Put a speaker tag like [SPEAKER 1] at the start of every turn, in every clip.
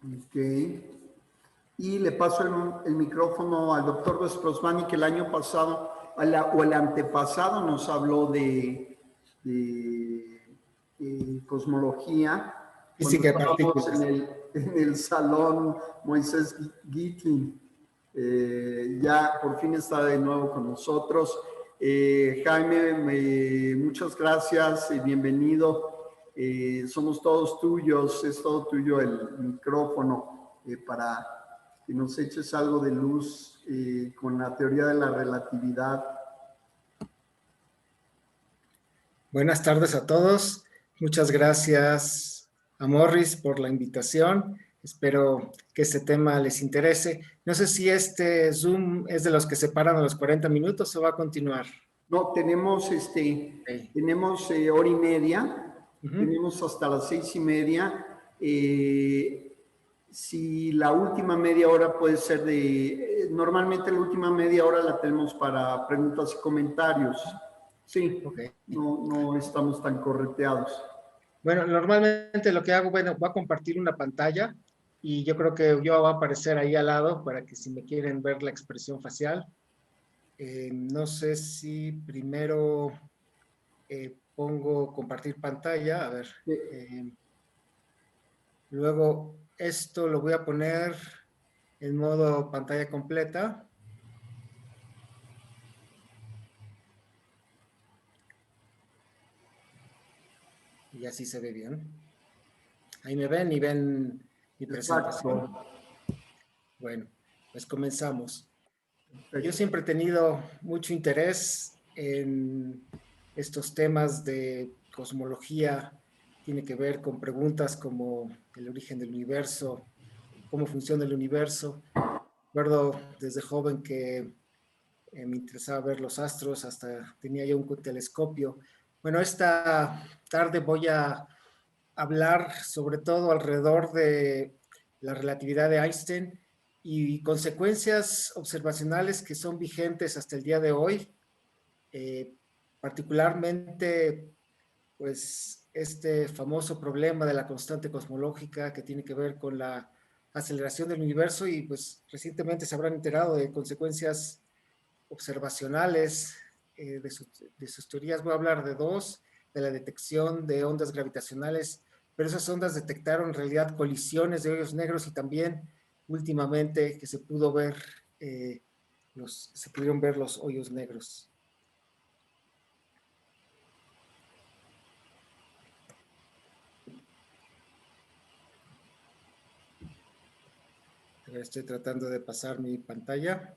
[SPEAKER 1] Ok. Y le paso el micrófono al doctor Vesprosmani, que el año pasado o el antepasado nos habló de cosmología cuando
[SPEAKER 2] Física de
[SPEAKER 1] estábamos
[SPEAKER 2] partículas.
[SPEAKER 1] en el salón Moisés Gitlin. Ya por fin está de nuevo con nosotros. Jaime, muchas gracias y bienvenido. Somos todos tuyos, es todo tuyo el micrófono para que nos eches algo de luz con la teoría de la relatividad.
[SPEAKER 2] Buenas tardes a todos. Muchas gracias a Morris por la invitación. Espero que este tema les interese. No sé si este Zoom es de los que separan a los 40 minutos o va a continuar.
[SPEAKER 1] No, tenemos,
[SPEAKER 2] Okay.
[SPEAKER 1] tenemos hora y media,
[SPEAKER 2] Uh-huh.
[SPEAKER 1] tenemos hasta las 6:30. Si la última media hora puede ser normalmente la última media hora la tenemos para preguntas y comentarios. Sí,
[SPEAKER 2] Okay.
[SPEAKER 1] no estamos tan correteados.
[SPEAKER 2] Bueno, normalmente lo que hago, bueno, voy a compartir una pantalla y yo creo que yo va a aparecer ahí al lado para que si me quieren ver la expresión facial. No sé si primero pongo compartir pantalla, a ver. Luego esto lo voy a poner en modo pantalla completa. Y así se ve bien. Ahí me ven y ven mi presentación.
[SPEAKER 1] Exacto.
[SPEAKER 2] Bueno, pues comenzamos. Yo
[SPEAKER 1] Perfecto.
[SPEAKER 2] siempre he tenido mucho interés en estos temas de cosmología. Tiene que ver con preguntas como el origen del universo, cómo funciona el universo. Recuerdo desde joven que me interesaba ver los astros, hasta tenía yo un telescopio. Bueno, esta tarde voy a hablar sobre todo alrededor de la relatividad de Einstein y consecuencias observacionales que son vigentes hasta el día de hoy, eh, particularmente pues este famoso problema de la constante cosmológica que tiene que ver con la aceleración del universo y pues recientemente se habrán enterado de consecuencias observacionales de sus teorías. Voy a hablar de dos, de la detección de ondas gravitacionales, pero esas ondas detectaron en realidad colisiones de hoyos negros y también últimamente que se pudo ver, se pudieron ver los hoyos negros. Estoy tratando de pasar mi pantalla.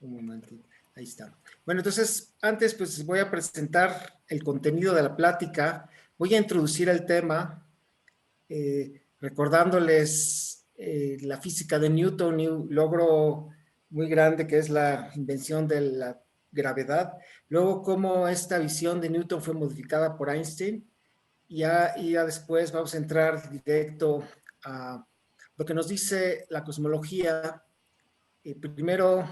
[SPEAKER 2] Un momentito. Ahí está. Bueno, entonces, antes pues voy a presentar el contenido de la plática. Voy a introducir el tema recordándoles la física de Newton y un logro muy grande que es la invención de la gravedad. Luego, cómo esta visión de Newton fue modificada por Einstein. Y ya después vamos a entrar directo a lo que nos dice la cosmología. Primero,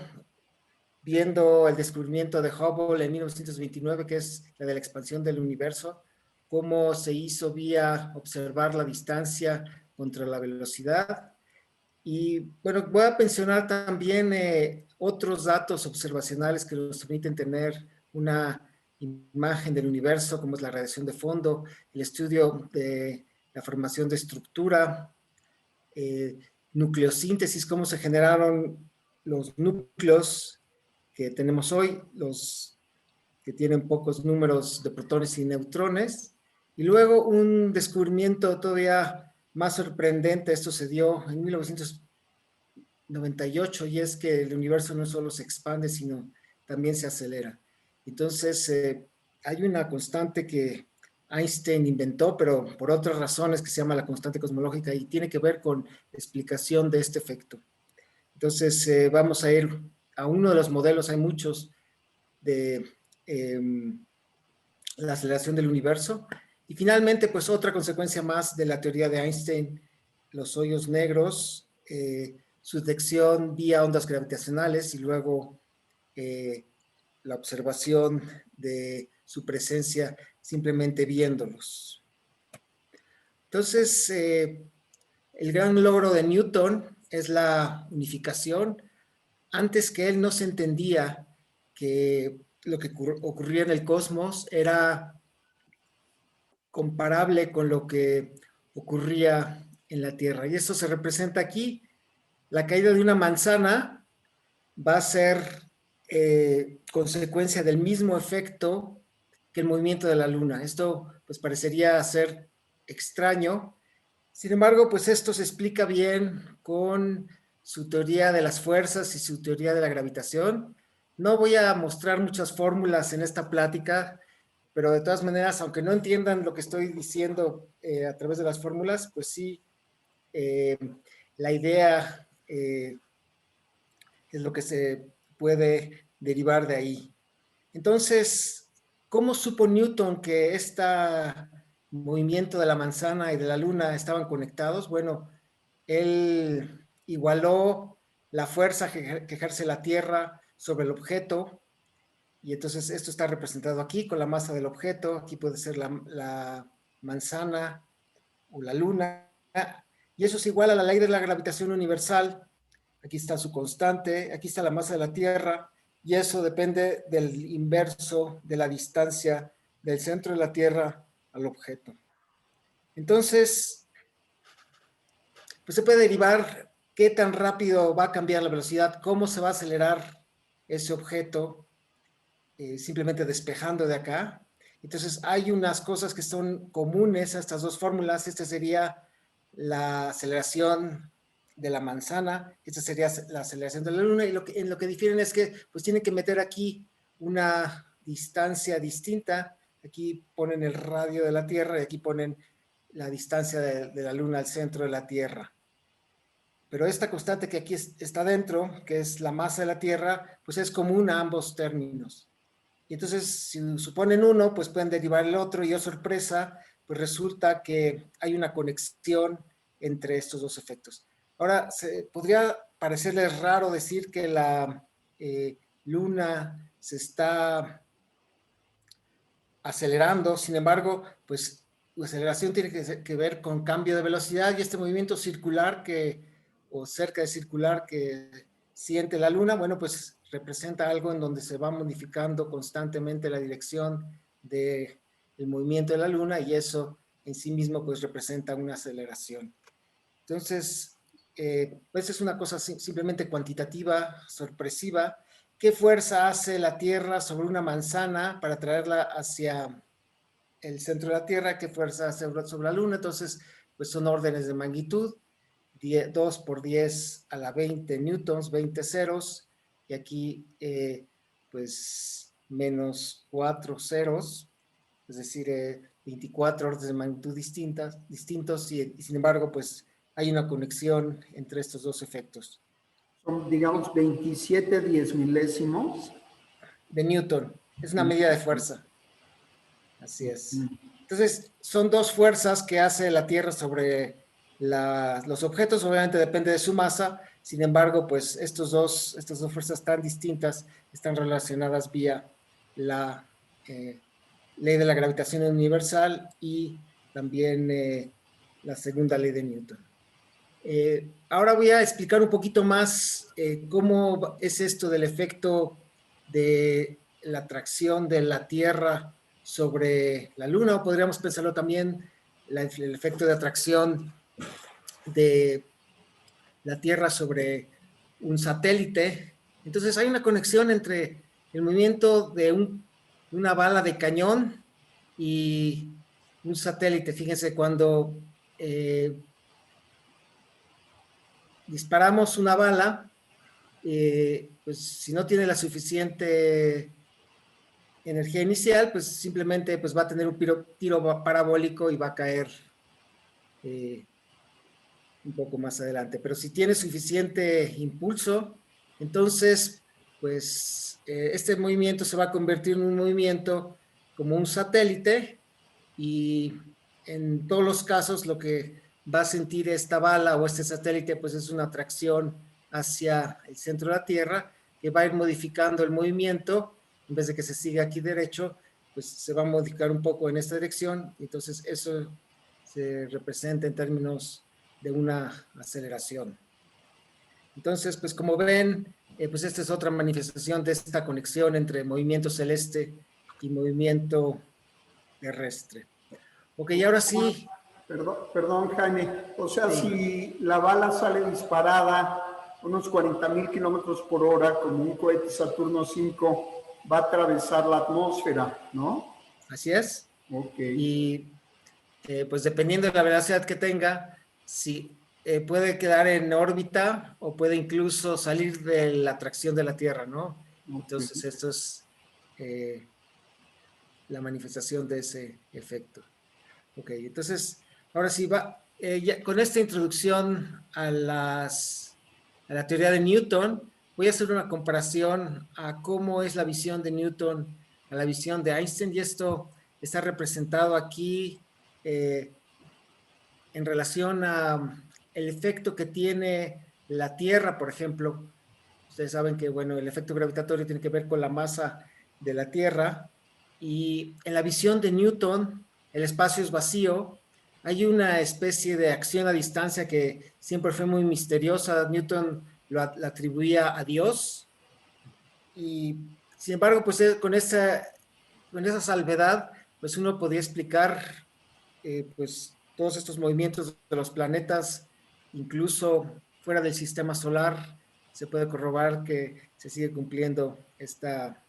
[SPEAKER 2] viendo el descubrimiento de Hubble en 1929, que es la de la expansión del universo, cómo se hizo vía observar la distancia contra la velocidad. Y bueno, voy a mencionar también otros datos observacionales que nos permiten tener una imagen del universo, como es la radiación de fondo, el estudio de la formación de estructura, eh, nucleosíntesis, cómo se generaron los núcleos que tenemos hoy, los que tienen pocos números de protones y neutrones, y luego un descubrimiento todavía más sorprendente, esto se dio en 1998, y es que el universo no solo se expande, sino también se acelera. Entonces, hay una constante que Einstein inventó, pero por otras razones, que se llama la constante cosmológica y tiene que ver con la explicación de este efecto. Entonces, vamos a ir a uno de los modelos, hay muchos, de la aceleración del universo. Y finalmente, pues otra consecuencia más de la teoría de Einstein, los hoyos negros, su detección vía ondas gravitacionales y luego la observación de su presencia simplemente viéndolos. Entonces, el gran logro de Newton es la unificación. Antes que él no se entendía que lo que ocurría en el cosmos era comparable con lo que ocurría en la Tierra. Y eso se representa aquí. La caída de una manzana va a ser consecuencia del mismo efecto que el movimiento de la Luna. Esto pues parecería ser extraño. Sin embargo, pues esto se explica bien con su teoría de las fuerzas y su teoría de la gravitación. No voy a mostrar muchas fórmulas en esta plática, pero de todas maneras, aunque no entiendan lo que estoy diciendo a través de las fórmulas, pues sí, eh, la idea es lo que se puede derivar de ahí. Entonces, ¿cómo supo Newton que este movimiento de la manzana y de la luna estaban conectados? Bueno, él igualó la fuerza que ejerce la Tierra sobre el objeto, y entonces esto está representado aquí con la masa del objeto. Aquí puede ser la manzana o la luna, y eso es igual a la ley de la gravitación universal. Aquí está su constante, aquí está la masa de la Tierra, y eso depende del inverso de la distancia del centro de la Tierra al objeto. Entonces, pues se puede derivar qué tan rápido va a cambiar la velocidad, cómo se va a acelerar ese objeto, simplemente despejando de acá. Entonces hay unas cosas que son comunes a estas dos fórmulas. Esta sería la aceleración de la manzana, esta sería la aceleración de la luna, y en lo que difieren es que pues tienen que meter aquí una distancia distinta. Aquí ponen el radio de la Tierra y aquí ponen la distancia de la luna al centro de la Tierra. Pero esta constante que aquí está dentro, que es la masa de la Tierra, pues es común a ambos términos. Y entonces, si suponen uno, pues pueden derivar el otro, y oh sorpresa, pues resulta que hay una conexión entre estos dos efectos. Ahora, podría parecerles raro decir que la luna se está acelerando. Sin embargo, pues la aceleración tiene que ver con cambio de velocidad, y este movimiento circular o cerca de circular que siente la luna, bueno, pues representa algo en donde se va modificando constantemente la dirección del movimiento de la luna, y eso en sí mismo pues representa una aceleración. Entonces, pues es una cosa simplemente cuantitativa, sorpresiva. ¿Qué fuerza hace la Tierra sobre una manzana para traerla hacia el centro de la Tierra? ¿Qué fuerza hace sobre la Luna? Entonces, pues son órdenes de magnitud, 2 por 10 a la 20 newtons, 20 ceros, y aquí pues menos 4 ceros, es decir, 24 órdenes de magnitud distintos, y sin embargo, pues hay una conexión entre estos dos efectos.
[SPEAKER 1] Son, digamos, 27 10 milésimos.
[SPEAKER 2] De Newton, es una medida de fuerza. Así es. Entonces, son dos fuerzas que hace la Tierra sobre los objetos. Obviamente depende de su masa. Sin embargo, pues estas dos fuerzas tan distintas están relacionadas vía la ley de la gravitación universal y también la segunda ley de Newton. Ahora voy a explicar un poquito más cómo es esto del efecto de la atracción de la Tierra sobre la Luna, o podríamos pensarlo también el efecto de atracción de la Tierra sobre un satélite. Entonces hay una conexión entre el movimiento de una bala de cañón y un satélite. Fíjense, cuando disparamos una bala, pues si no tiene la suficiente energía inicial, pues simplemente pues va a tener un tiro parabólico y va a caer un poco más adelante. Pero si tiene suficiente impulso, entonces pues este movimiento se va a convertir en un movimiento como un satélite, y en todos los casos lo que va a sentir esta bala o este satélite pues es una atracción hacia el centro de la Tierra, que va a ir modificando el movimiento. En vez de que se siga aquí derecho, pues se va a modificar un poco en esta dirección. Entonces eso se representa en términos de una aceleración. Entonces, pues como ven, pues esta es otra manifestación de esta conexión entre movimiento celeste y movimiento terrestre. Ok, y ahora sí.
[SPEAKER 1] Perdón, Jaime. O sea,
[SPEAKER 2] Sí,
[SPEAKER 1] si la bala sale disparada unos 40,000 kilómetros por hora, como un cohete Saturno 5, va a atravesar la atmósfera, ¿no?
[SPEAKER 2] así es.
[SPEAKER 1] Ok.
[SPEAKER 2] Y pues dependiendo de la velocidad que tenga, si puede quedar en órbita o puede incluso salir de la atracción de la Tierra, ¿no?
[SPEAKER 1] Ok.
[SPEAKER 2] Entonces, esto es eh, la manifestación de ese efecto. Ok, entonces, ahora sí va, con esta introducción a la teoría de Newton, voy a hacer una comparación a cómo es la visión de Newton a la visión de Einstein, y esto está representado aquí eh, en relación a el efecto que tiene la Tierra, por ejemplo. Ustedes saben que, bueno, el efecto gravitatorio tiene que ver con la masa de la Tierra, y en la visión de Newton, el espacio es vacío. Hay una especie de acción a distancia que siempre fue muy misteriosa. Newton la atribuía a Dios, y sin embargo, pues con esa salvedad, pues uno podía explicar pues todos estos movimientos de los planetas, incluso fuera del sistema solar. Se puede corroborar que se sigue cumpliendo esta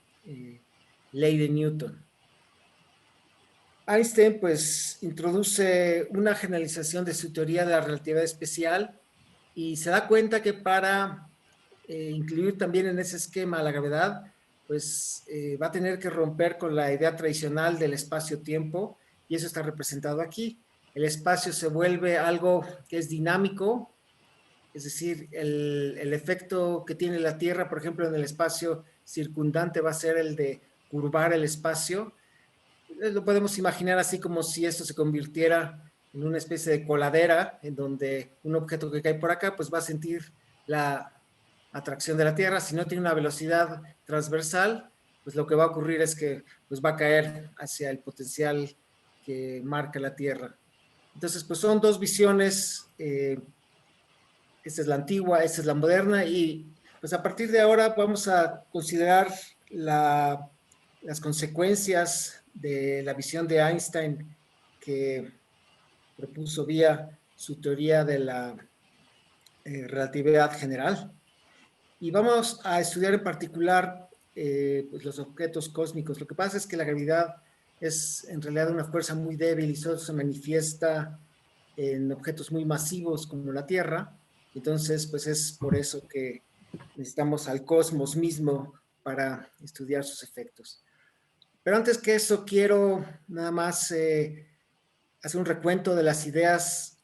[SPEAKER 2] ley de Newton. Einstein pues introduce una generalización de su teoría de la relatividad especial y se da cuenta que para incluir también en ese esquema la gravedad, pues va a tener que romper con la idea tradicional del espacio-tiempo, y eso está representado aquí. El espacio se vuelve algo que es dinámico, es decir, el efecto que tiene la Tierra, por ejemplo, en el espacio circundante va a ser el de curvar el espacio. Lo podemos imaginar así como si esto se convirtiera en una especie de coladera, en donde un objeto que cae por acá, pues va a sentir la atracción de la Tierra. Si no tiene una velocidad transversal, pues lo que va a ocurrir es que pues va a caer hacia el potencial que marca la Tierra. Entonces, pues son dos visiones. Esta es la antigua, esta es la moderna, y pues a partir de ahora vamos a considerar las consecuencias de la visión de Einstein que propuso vía su teoría de la relatividad general. Y vamos a estudiar en particular pues los objetos cósmicos. Lo que pasa es que la gravedad es en realidad una fuerza muy débil y solo se manifiesta en objetos muy masivos como la Tierra. Entonces, pues es por eso que necesitamos al cosmos mismo para estudiar sus efectos. Pero antes que eso, quiero nada más hacer un recuento de las ideas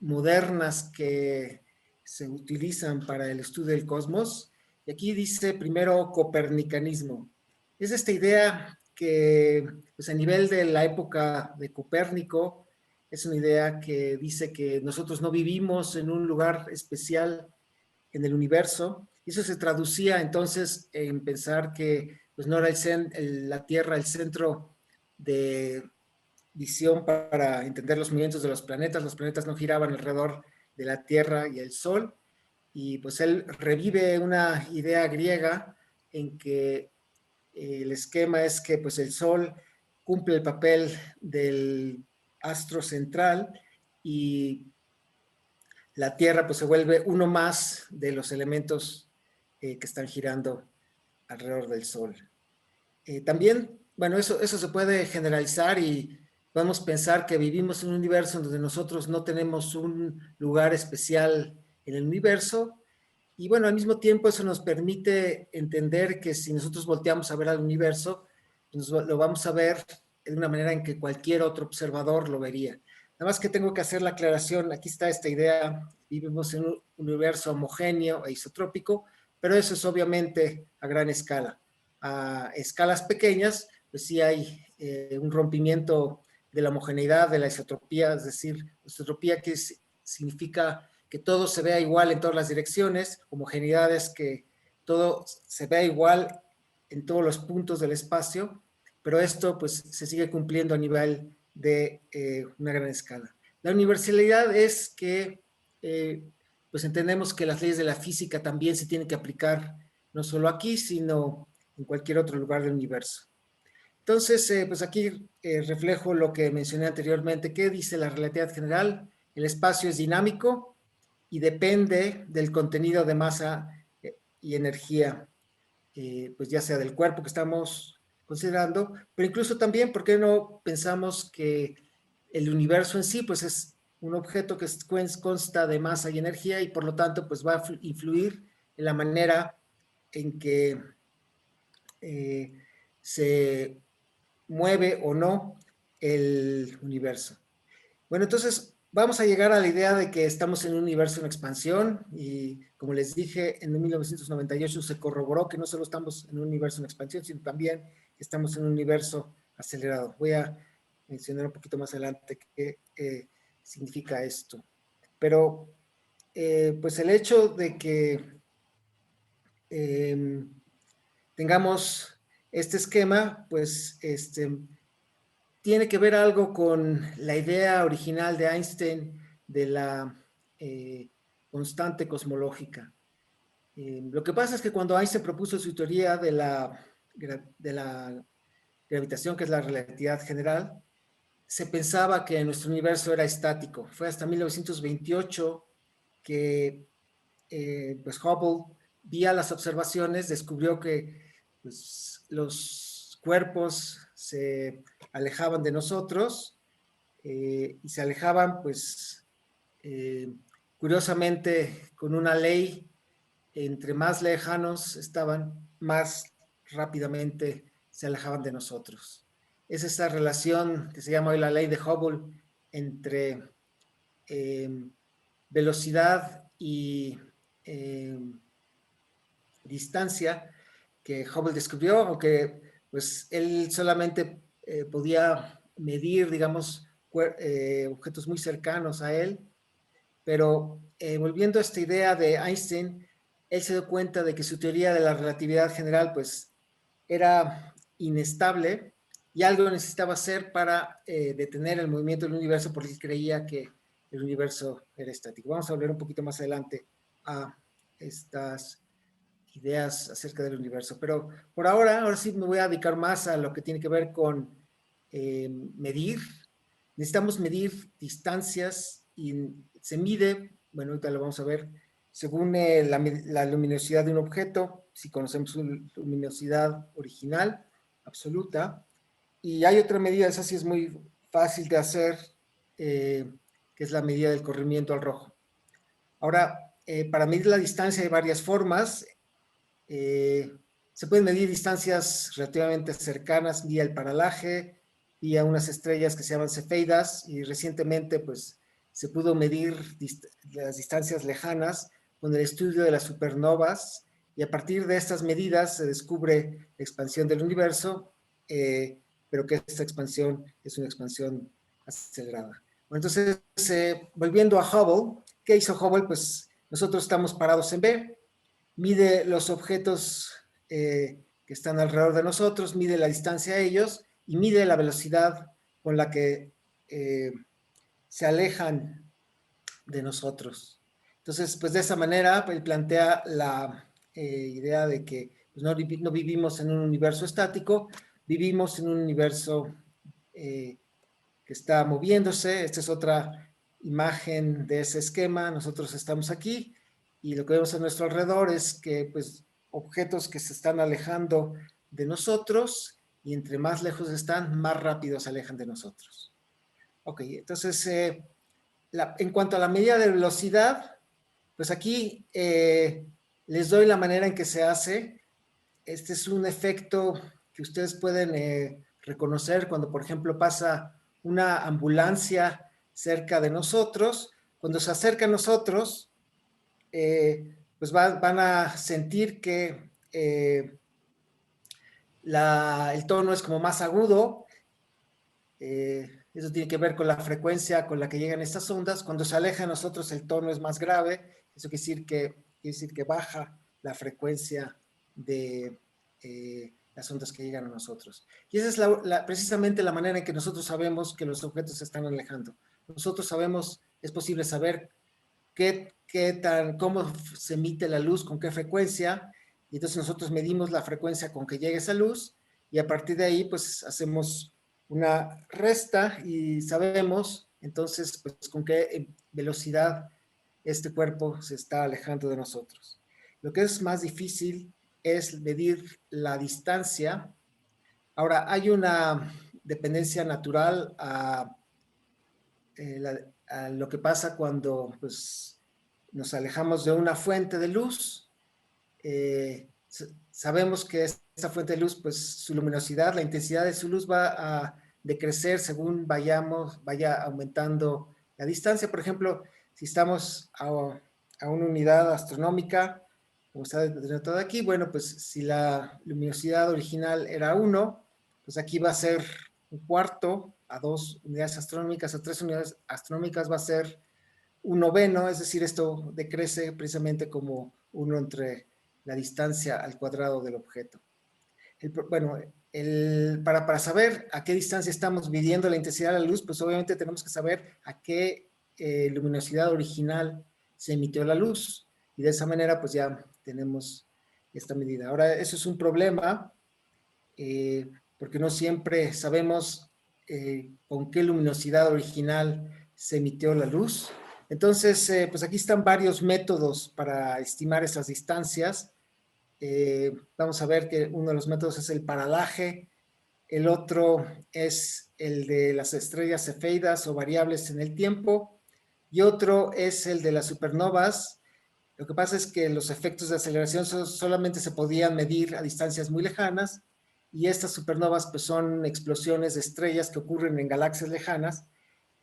[SPEAKER 2] modernas que se utilizan para el estudio del cosmos. Y aquí dice primero copernicanismo. Es esta idea que, pues a nivel de la época de Copérnico, es una idea que dice que nosotros no vivimos en un lugar especial en el universo. Y eso se traducía entonces en pensar que pues no era la Tierra el centro de visión para entender los movimientos de los planetas no giraban alrededor de la Tierra y el Sol, y pues él revive una idea griega en que el esquema es que pues el Sol cumple el papel del astro central, y la Tierra pues se vuelve uno más de los elementos que están girando alrededor del Sol. También, bueno, eso se puede generalizar, y podemos pensar que vivimos en un universo donde nosotros no tenemos un lugar especial en el universo. Y bueno, al mismo tiempo eso nos permite entender que si nosotros volteamos a ver al universo, pues lo vamos a ver de una manera en que cualquier otro observador lo vería. Nada más que tengo que hacer la aclaración, aquí está esta idea: vivimos en un universo homogéneo e isotrópico, pero eso es obviamente a gran escala. A escalas pequeñas, pues sí hay un rompimiento de la homogeneidad, de la isotropía, es decir, isotropía que significa que todo se vea igual en todas las direcciones. Homogeneidad es que todo se vea igual en todos los puntos del espacio, pero esto pues se sigue cumpliendo a nivel de una gran escala. La universalidad es que pues entendemos que las leyes de la física también se tienen que aplicar no solo aquí, sino en cualquier otro lugar del universo. Entonces, pues aquí reflejo lo que mencioné anteriormente. ¿Qué dice la relatividad general? El espacio es dinámico y depende del contenido de masa y energía, pues ya sea del cuerpo que estamos considerando, pero incluso también, ¿por qué no pensamos que el universo en sí, pues es un objeto que consta de masa y energía y por lo tanto, pues va a influir en la manera en que se mueve o no el universo? Bueno, entonces vamos a llegar a la idea de que estamos en un universo en expansión y como les dije, en 1998 se corroboró que no solo estamos en un universo en expansión, sino también estamos en un universo acelerado. Voy a mencionar un poquito más adelante qué significa esto. Pero pues el hecho de que tengamos este esquema, pues tiene que ver algo con la idea original de Einstein de la constante cosmológica. Lo que pasa es que cuando Einstein propuso su teoría de la gravitación, que es la relatividad general, se pensaba que nuestro universo era estático. Fue hasta 1928 que pues Hubble, vía las observaciones, descubrió que pues, los cuerpos se alejaban de nosotros y se alejaban, pues, curiosamente, con una ley, entre más lejanos estaban, más rápidamente se alejaban de nosotros. Es esa relación que se llama hoy la ley de Hubble entre velocidad y distancia que Hubble descubrió, aunque pues él solamente podía medir, digamos, objetos muy cercanos a él, pero volviendo a esta idea de Einstein, él se dio cuenta de que su teoría de la relatividad general pues era inestable y algo necesitaba hacer para detener el movimiento del universo porque él creía que el universo era estático. Vamos a hablar un poquito más adelante a estas ideas acerca del universo, pero por ahora sí me voy a dedicar más a lo que tiene que ver con medir. Necesitamos medir distancias y se mide, bueno, ahorita lo vamos a ver, según la luminosidad de un objeto, si conocemos su luminosidad original, absoluta, y hay otra medida, esa sí es muy fácil de hacer, que es la medida del corrimiento al rojo. Ahora, para medir la distancia hay varias formas. Se pueden medir distancias relativamente cercanas vía el paralaje, vía unas estrellas que se llaman cefeidas, y recientemente pues se pudo medir las distancias lejanas con el estudio de las supernovas, y a partir de estas medidas se descubre la expansión del universo, pero que esta expansión es una expansión acelerada. Bueno, entonces, volviendo a Hubble, ¿qué hizo Hubble? Pues nosotros estamos parados en B, mide los objetos que están alrededor de nosotros, mide la distancia a ellos y mide la velocidad con la que se alejan de nosotros. Entonces, pues de esa manera, él plantea la idea de que pues, no vivimos en un universo estático, vivimos en un universo que está moviéndose. Esta es otra imagen de ese esquema. Nosotros estamos aquí y lo que vemos a nuestro alrededor es que pues objetos que se están alejando de nosotros y entre más lejos están, más rápido se alejan de nosotros. Ok, entonces en cuanto a la medida de velocidad, pues aquí les doy la manera en que se hace. Este es un efecto que ustedes pueden reconocer cuando, por ejemplo, pasa una ambulancia cerca de nosotros. Cuando se acerca a nosotros, pues van a sentir que el tono es como más agudo. Eso tiene que ver con la frecuencia con la que llegan estas ondas. Cuando se aleja de nosotros, el tono es más grave. Eso quiere decir que baja la frecuencia de las ondas que llegan a nosotros. Y esa es precisamente la manera en que nosotros sabemos que los objetos se están alejando. Nosotros sabemos, es posible saber cómo se emite la luz, con qué frecuencia, y entonces nosotros medimos la frecuencia con que llegue esa luz, y a partir de ahí, pues hacemos una resta y sabemos, entonces, pues con qué velocidad este cuerpo se está alejando de nosotros. Lo que es más difícil es medir la distancia. Ahora, hay una dependencia natural a lo que pasa cuando pues, nos alejamos de una fuente de luz. Sabemos que esta fuente de luz, pues su luminosidad, la intensidad de su luz va a decrecer según vaya aumentando la distancia. Por ejemplo, si estamos a una unidad astronómica, como está denotado aquí, bueno, pues si la luminosidad original era 1, pues aquí va a ser un cuarto, a 2 unidades astronómicas, a 3 unidades astronómicas va a ser un noveno, es decir, esto decrece precisamente como 1 entre la distancia al cuadrado del objeto. Para saber a qué distancia estamos midiendo la intensidad de la luz, pues obviamente tenemos que saber a qué luminosidad original se emitió la luz, y de esa manera pues ya tenemos esta medida. Ahora, eso es un problema, porque no siempre sabemos con qué luminosidad original se emitió la luz. Entonces, pues aquí están varios métodos para estimar esas distancias. Vamos a ver que uno de los métodos es el paralaje, el otro es el de las estrellas cefeidas o variables en el tiempo, y otro es el de las supernovas. Lo que pasa es que los efectos de aceleración solamente se podían medir a distancias muy lejanas, y estas supernovas pues son explosiones de estrellas que ocurren en galaxias lejanas,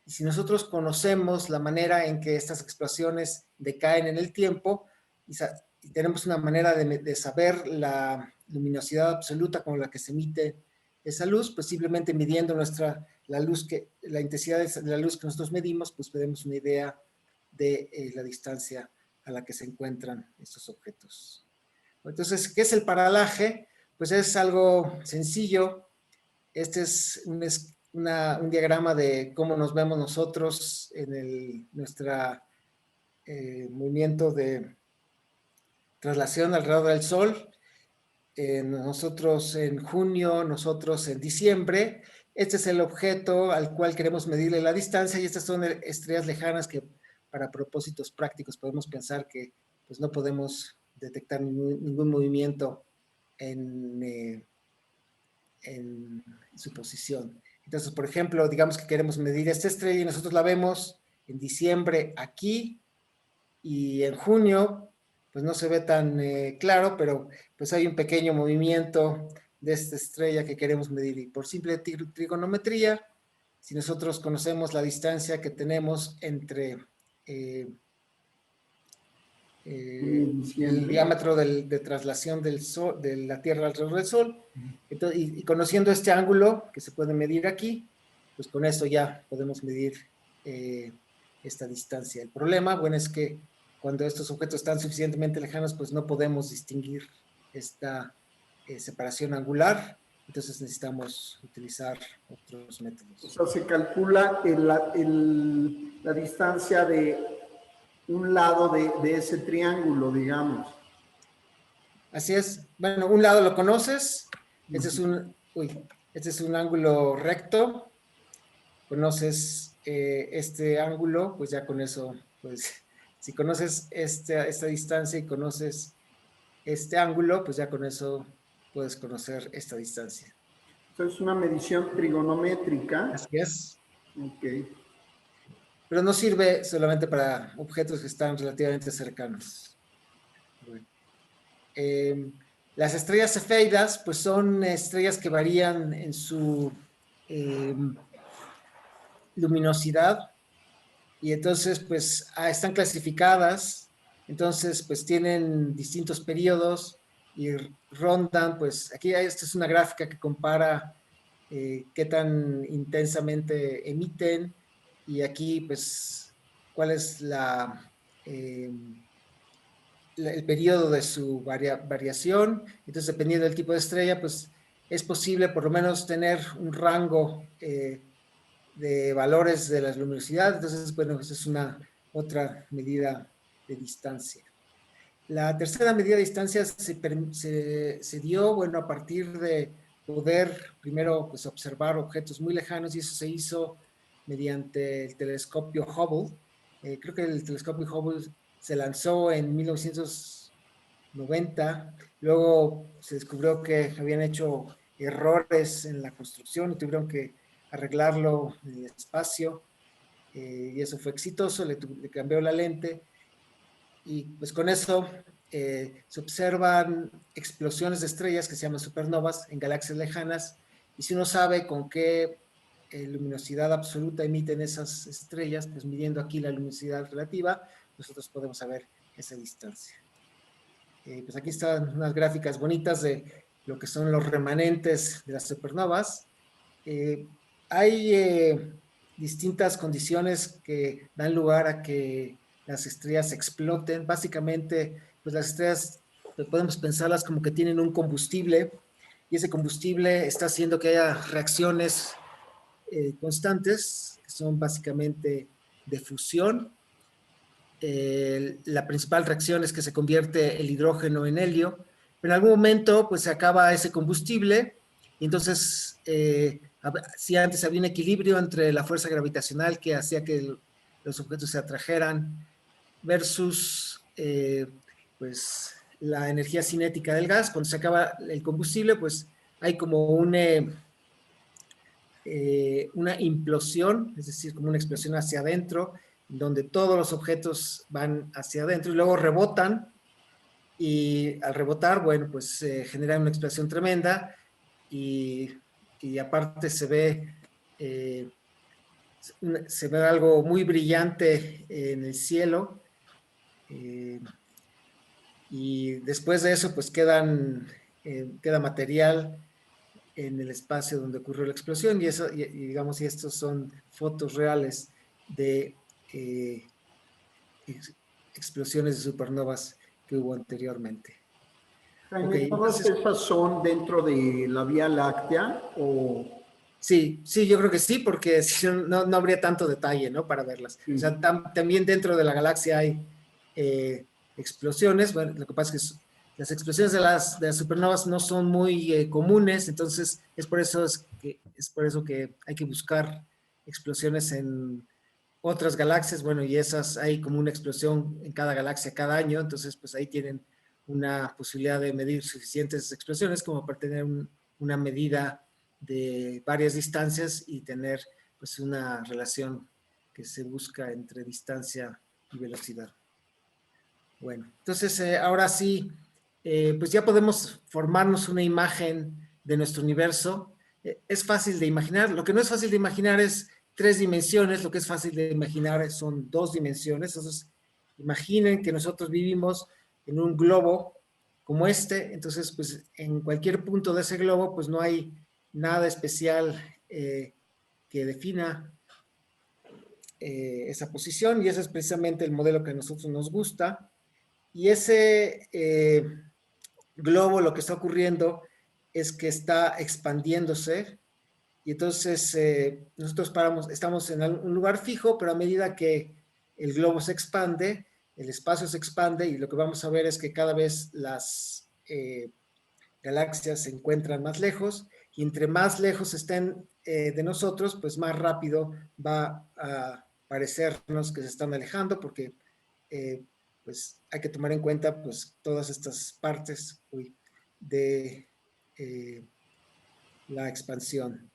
[SPEAKER 2] y si nosotros conocemos la manera en que estas explosiones decaen en el tiempo, y tenemos una manera de saber la luminosidad absoluta con la que se emite esa luz, pues simplemente midiendo la intensidad de la luz que nosotros medimos, pues tenemos una idea de la distancia a la que se encuentran estos objetos. Entonces, ¿qué es el paralaje? Pues es algo sencillo. Este es un diagrama de cómo nos vemos nosotros en nuestro movimiento de traslación alrededor del Sol. Nosotros en junio, nosotros en diciembre. Este es el objeto al cual queremos medirle la distancia, y estas son estrellas lejanas que para propósitos prácticos podemos pensar que pues, no podemos detectar ningún movimiento en su posición. Entonces, por ejemplo, digamos que queremos medir esta estrella y nosotros la vemos en diciembre aquí, y en junio pues no se ve tan claro, pero pues hay un pequeño movimiento de esta estrella que queremos medir, y por simple trigonometría, si nosotros conocemos la distancia que tenemos entre el diámetro de traslación del Sol, de la Tierra alrededor del Sol, entonces, y conociendo este ángulo que se puede medir aquí, pues con eso ya podemos medir esta distancia. El problema, bueno, es que cuando estos objetos están suficientemente lejanos, pues no podemos distinguir esta separación angular, entonces necesitamos utilizar otros métodos.
[SPEAKER 1] O sea, se calcula la distancia de un lado de ese triángulo, digamos.
[SPEAKER 2] Así es. Bueno, un lado lo conoces. Este es un ángulo recto. Conoces este ángulo, pues ya con eso, pues si conoces esta distancia y conoces este ángulo, pues ya con eso puedes conocer esta distancia.
[SPEAKER 1] Entonces es una medición trigonométrica.
[SPEAKER 2] Así es.
[SPEAKER 1] Ok.
[SPEAKER 2] Pero no sirve solamente para objetos que están relativamente cercanos. Bueno. Las estrellas cefeidas, pues son estrellas que varían en su luminosidad, y entonces pues están clasificadas, entonces pues tienen distintos periodos y rondan, pues aquí esta es una gráfica que compara qué tan intensamente emiten, y aquí pues cuál es el periodo de su variación. Entonces, dependiendo del tipo de estrella, pues es posible por lo menos tener un rango de valores de la luminosidad. Entonces, bueno, esa es una otra medida de distancia. La tercera medida de distancia se dio, bueno, a partir de poder primero pues, observar objetos muy lejanos, y eso se hizo mediante el telescopio Hubble. Creo que el telescopio Hubble se lanzó en 1990, luego se descubrió que habían hecho errores en la construcción y tuvieron que arreglarlo en el espacio, y eso fue exitoso, le cambió la lente, y pues con eso se observan explosiones de estrellas que se llaman supernovas en galaxias lejanas, y si uno sabe con qué luminosidad absoluta emiten esas estrellas, pues midiendo aquí la luminosidad relativa, nosotros podemos saber esa distancia. Pues aquí están unas gráficas bonitas de lo que son los remanentes de las supernovas. Hay distintas condiciones que dan lugar a que las estrellas exploten. Básicamente, pues las estrellas podemos pensarlas como que tienen un combustible, y ese combustible está haciendo que haya reacciones constantes, que son básicamente de fusión. La principal reacción es que se convierte el hidrógeno en helio, pero en algún momento pues se acaba ese combustible, y entonces si antes había un equilibrio entre la fuerza gravitacional que hacía que los objetos se atrajeran versus pues la energía cinética del gas. Cuando se acaba el combustible, pues hay como una implosión, es decir, como una explosión hacia adentro, donde todos los objetos van hacia adentro y luego rebotan, y al rebotar, bueno, pues genera una explosión tremenda, y aparte se ve algo muy brillante en el cielo, y después de eso pues queda material en el espacio donde ocurrió la explosión, y digamos, y estos son fotos reales de explosiones de supernovas que hubo anteriormente.
[SPEAKER 1] Jaime,
[SPEAKER 2] Okay,
[SPEAKER 1] ¿todas
[SPEAKER 2] entonces,
[SPEAKER 1] esas son dentro de la Vía Láctea o...?
[SPEAKER 2] sí, yo creo que sí, porque si no habría tanto detalle, ¿no? Para verlas.
[SPEAKER 1] Sí.
[SPEAKER 2] O sea, también dentro de la galaxia hay explosiones. Bueno, lo que pasa es que las explosiones de las supernovas no son muy comunes, entonces es por eso que hay que buscar explosiones en otras galaxias. Bueno, y esas hay como una explosión en cada galaxia cada año, entonces pues ahí tienen una posibilidad de medir suficientes explosiones como para tener una medida de varias distancias y tener pues una relación que se busca entre distancia y velocidad. Bueno, entonces ahora sí, pues ya podemos formarnos una imagen de nuestro universo. Es fácil de imaginar. Lo que no es fácil de imaginar es 3 dimensiones, lo que es fácil de imaginar son 2 dimensiones. Entonces, imaginen que nosotros vivimos en un globo como este, entonces pues en cualquier punto de ese globo pues no hay nada especial que defina esa posición, y ese es precisamente el modelo que a nosotros nos gusta. Y ese globo, lo que está ocurriendo es que está expandiéndose, y entonces nosotros estamos en un lugar fijo, pero a medida que el globo se expande, el espacio se expande, y lo que vamos a ver es que cada vez las galaxias se encuentran más lejos, y entre más lejos estén de nosotros, pues más rápido va a parecernos que se están alejando, porque pues hay que tomar en cuenta pues todas estas partes de la expansión.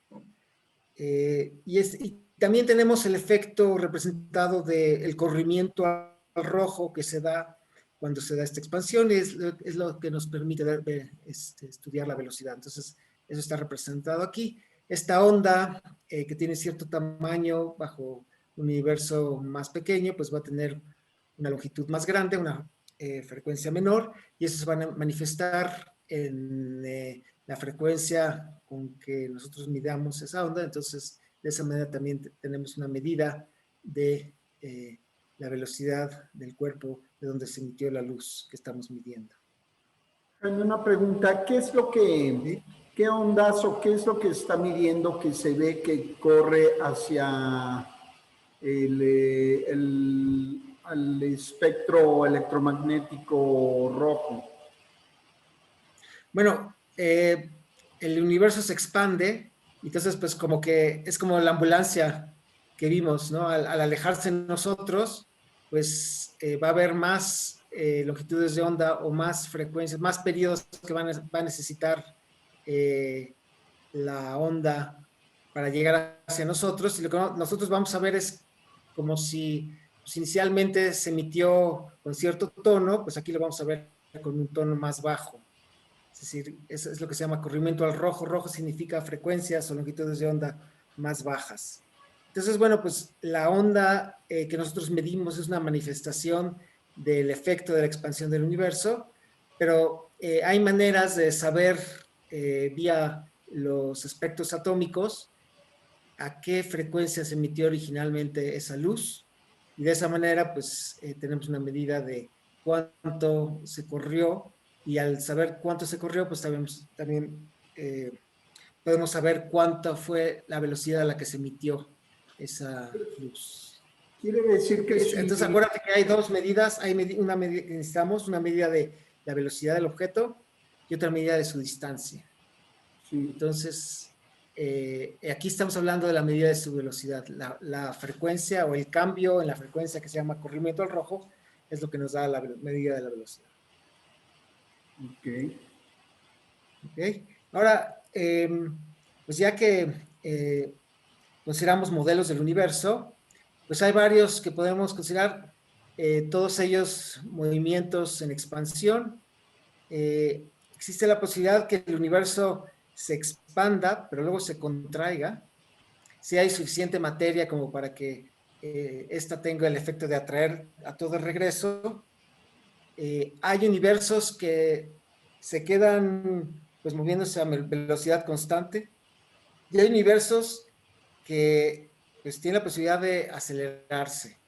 [SPEAKER 2] Y también tenemos el efecto representado del corrimiento al rojo que se da cuando se da esta expansión, y es lo que nos permite estudiar la velocidad. Entonces, eso está representado aquí. Esta onda que tiene cierto tamaño bajo un universo más pequeño, pues va a tener una longitud más grande, una frecuencia menor, y eso se va a manifestar en la frecuencia con que nosotros midamos esa onda. Entonces, de esa manera también tenemos una medida de la velocidad del cuerpo de donde se emitió la luz que estamos midiendo.
[SPEAKER 1] Una pregunta, ¿qué es lo que, ¿sí? ¿Qué ondas o qué es lo que está midiendo que se ve que corre hacia al espectro electromagnético rojo?
[SPEAKER 2] Bueno, el universo se expande, entonces pues como que es como la ambulancia que vimos, ¿no? Al alejarse de nosotros, pues va a haber más longitudes de onda o más frecuencias, más periodos que va a necesitar eh, la onda para llegar hacia nosotros. Y lo que nosotros vamos a ver es como si pues, inicialmente se emitió con cierto tono, pues aquí lo vamos a ver con un tono más bajo. Es decir, eso es lo que se llama corrimiento al rojo. Rojo significa frecuencias o longitudes de onda más bajas. Entonces, bueno, pues la onda que nosotros medimos es una manifestación del efecto de la expansión del universo, pero hay maneras de saber vía los espectros atómicos a qué frecuencia se emitió originalmente esa luz, y de esa manera pues tenemos una medida de cuánto se corrió, y al saber cuánto se corrió pues también podemos saber cuánta fue la velocidad a la que se emitió esa luz.
[SPEAKER 1] Quiere decir que
[SPEAKER 2] Entonces
[SPEAKER 1] si...
[SPEAKER 2] acuérdate que hay dos medidas, una medida que necesitamos, una medida de la velocidad del objeto y otra medida de su distancia.
[SPEAKER 1] Sí.
[SPEAKER 2] Entonces, aquí estamos hablando de la medida de su velocidad. La frecuencia o el cambio en la frecuencia que se llama corrimiento al rojo es lo que nos da la medida de la velocidad.
[SPEAKER 1] Ok.
[SPEAKER 2] ¿Okay? Ahora, pues ya que consideramos modelos del universo, pues hay varios que podemos considerar, todos ellos movimientos en expansión. Existe la posibilidad que el universo se expanda, pero luego se contraiga, si hay suficiente materia como para que esta tenga el efecto de atraer a todo el regreso. Hay universos que se quedan pues moviéndose a velocidad constante, y hay universos que pues tienen la posibilidad de acelerarse.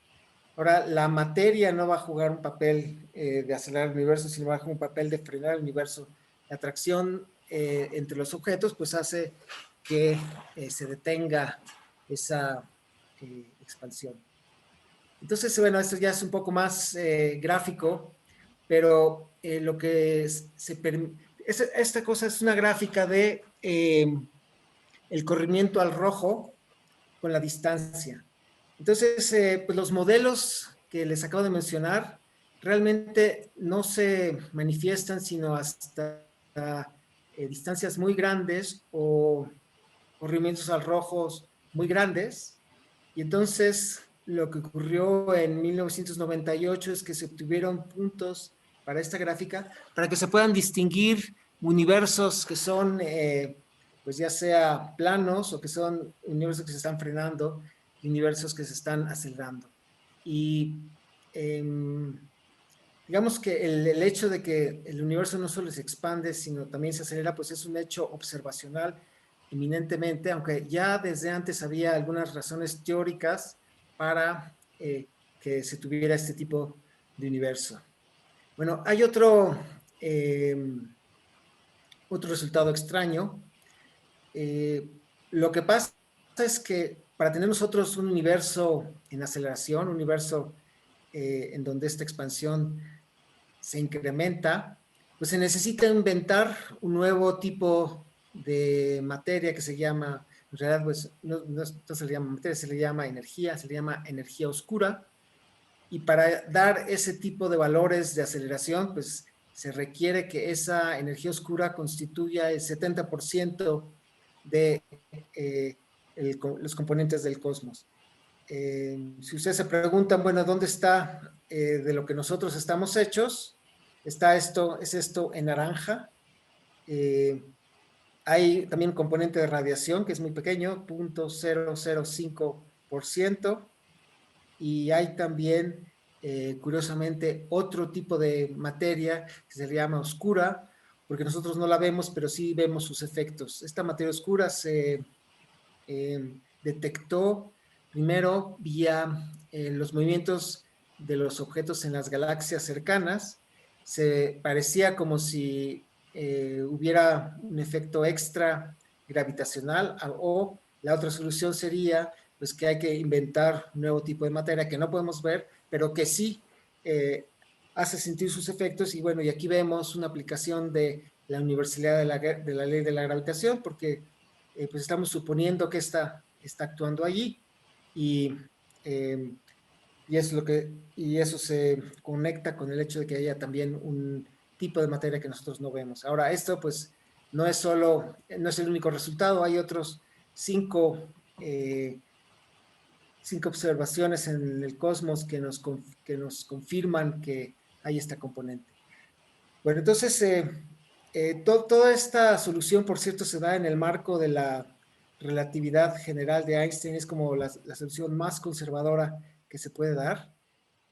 [SPEAKER 2] Ahora, la materia no va a jugar un papel de acelerar el universo, sino va a jugar un papel de frenar el universo. La atracción entre los objetos pues hace que se detenga esa expansión. Entonces, bueno, esto ya es un poco más gráfico, pero lo que esta cosa es una gráfica de el corrimiento al rojo con la distancia. Entonces, pues los modelos que les acabo de mencionar realmente no se manifiestan sino hasta distancias muy grandes o corrimientos al rojos muy grandes. Y entonces lo que ocurrió en 1998 es que se obtuvieron puntos para esta gráfica para que se puedan distinguir universos que son, pues ya sea planos o que son universos que se están frenando y universos que se están acelerando. Y eh, digamos que el hecho de que el universo no solo se expande, sino también se acelera, pues es un hecho observacional eminentemente, aunque ya desde antes había algunas razones teóricas para que se tuviera este tipo de universo. Bueno, hay otro resultado extraño. Lo que pasa es que para tener nosotros un universo en aceleración, un universo en donde esta expansión se incrementa, pues se necesita inventar un nuevo tipo de materia que se llama, en realidad pues no se le llama materia, se le llama energía oscura, y para dar ese tipo de valores de aceleración, pues se requiere que esa energía oscura constituya el 70% de los componentes del cosmos. Si ustedes se preguntan, bueno, ¿dónde está de lo que nosotros estamos hechos? Es esto en naranja. Hay también un componente de radiación que es muy pequeño, 0.005%, y hay también, curiosamente, otro tipo de materia que se le llama oscura, porque nosotros no la vemos, pero sí vemos sus efectos. Esta materia oscura se detectó primero vía los movimientos de los objetos en las galaxias cercanas. Se parecía como si hubiera un efecto extra gravitacional, o la otra solución sería pues que hay que inventar un nuevo tipo de materia que no podemos ver, pero que sí hace sentir sus efectos. Y bueno, y aquí vemos una aplicación de la universalidad de la ley de la gravitación, porque pues estamos suponiendo que está actuando allí, y, eh, y eso se conecta con el hecho de que haya también un tipo de materia que nosotros no vemos. Ahora, esto pues no es el único resultado, hay otros cinco, eh, 5 observaciones en el cosmos que nos confirman que hay esta componente. Bueno, entonces, toda esta solución, por cierto, se da en el marco de la relatividad general de Einstein. Es como la solución más conservadora que se puede dar.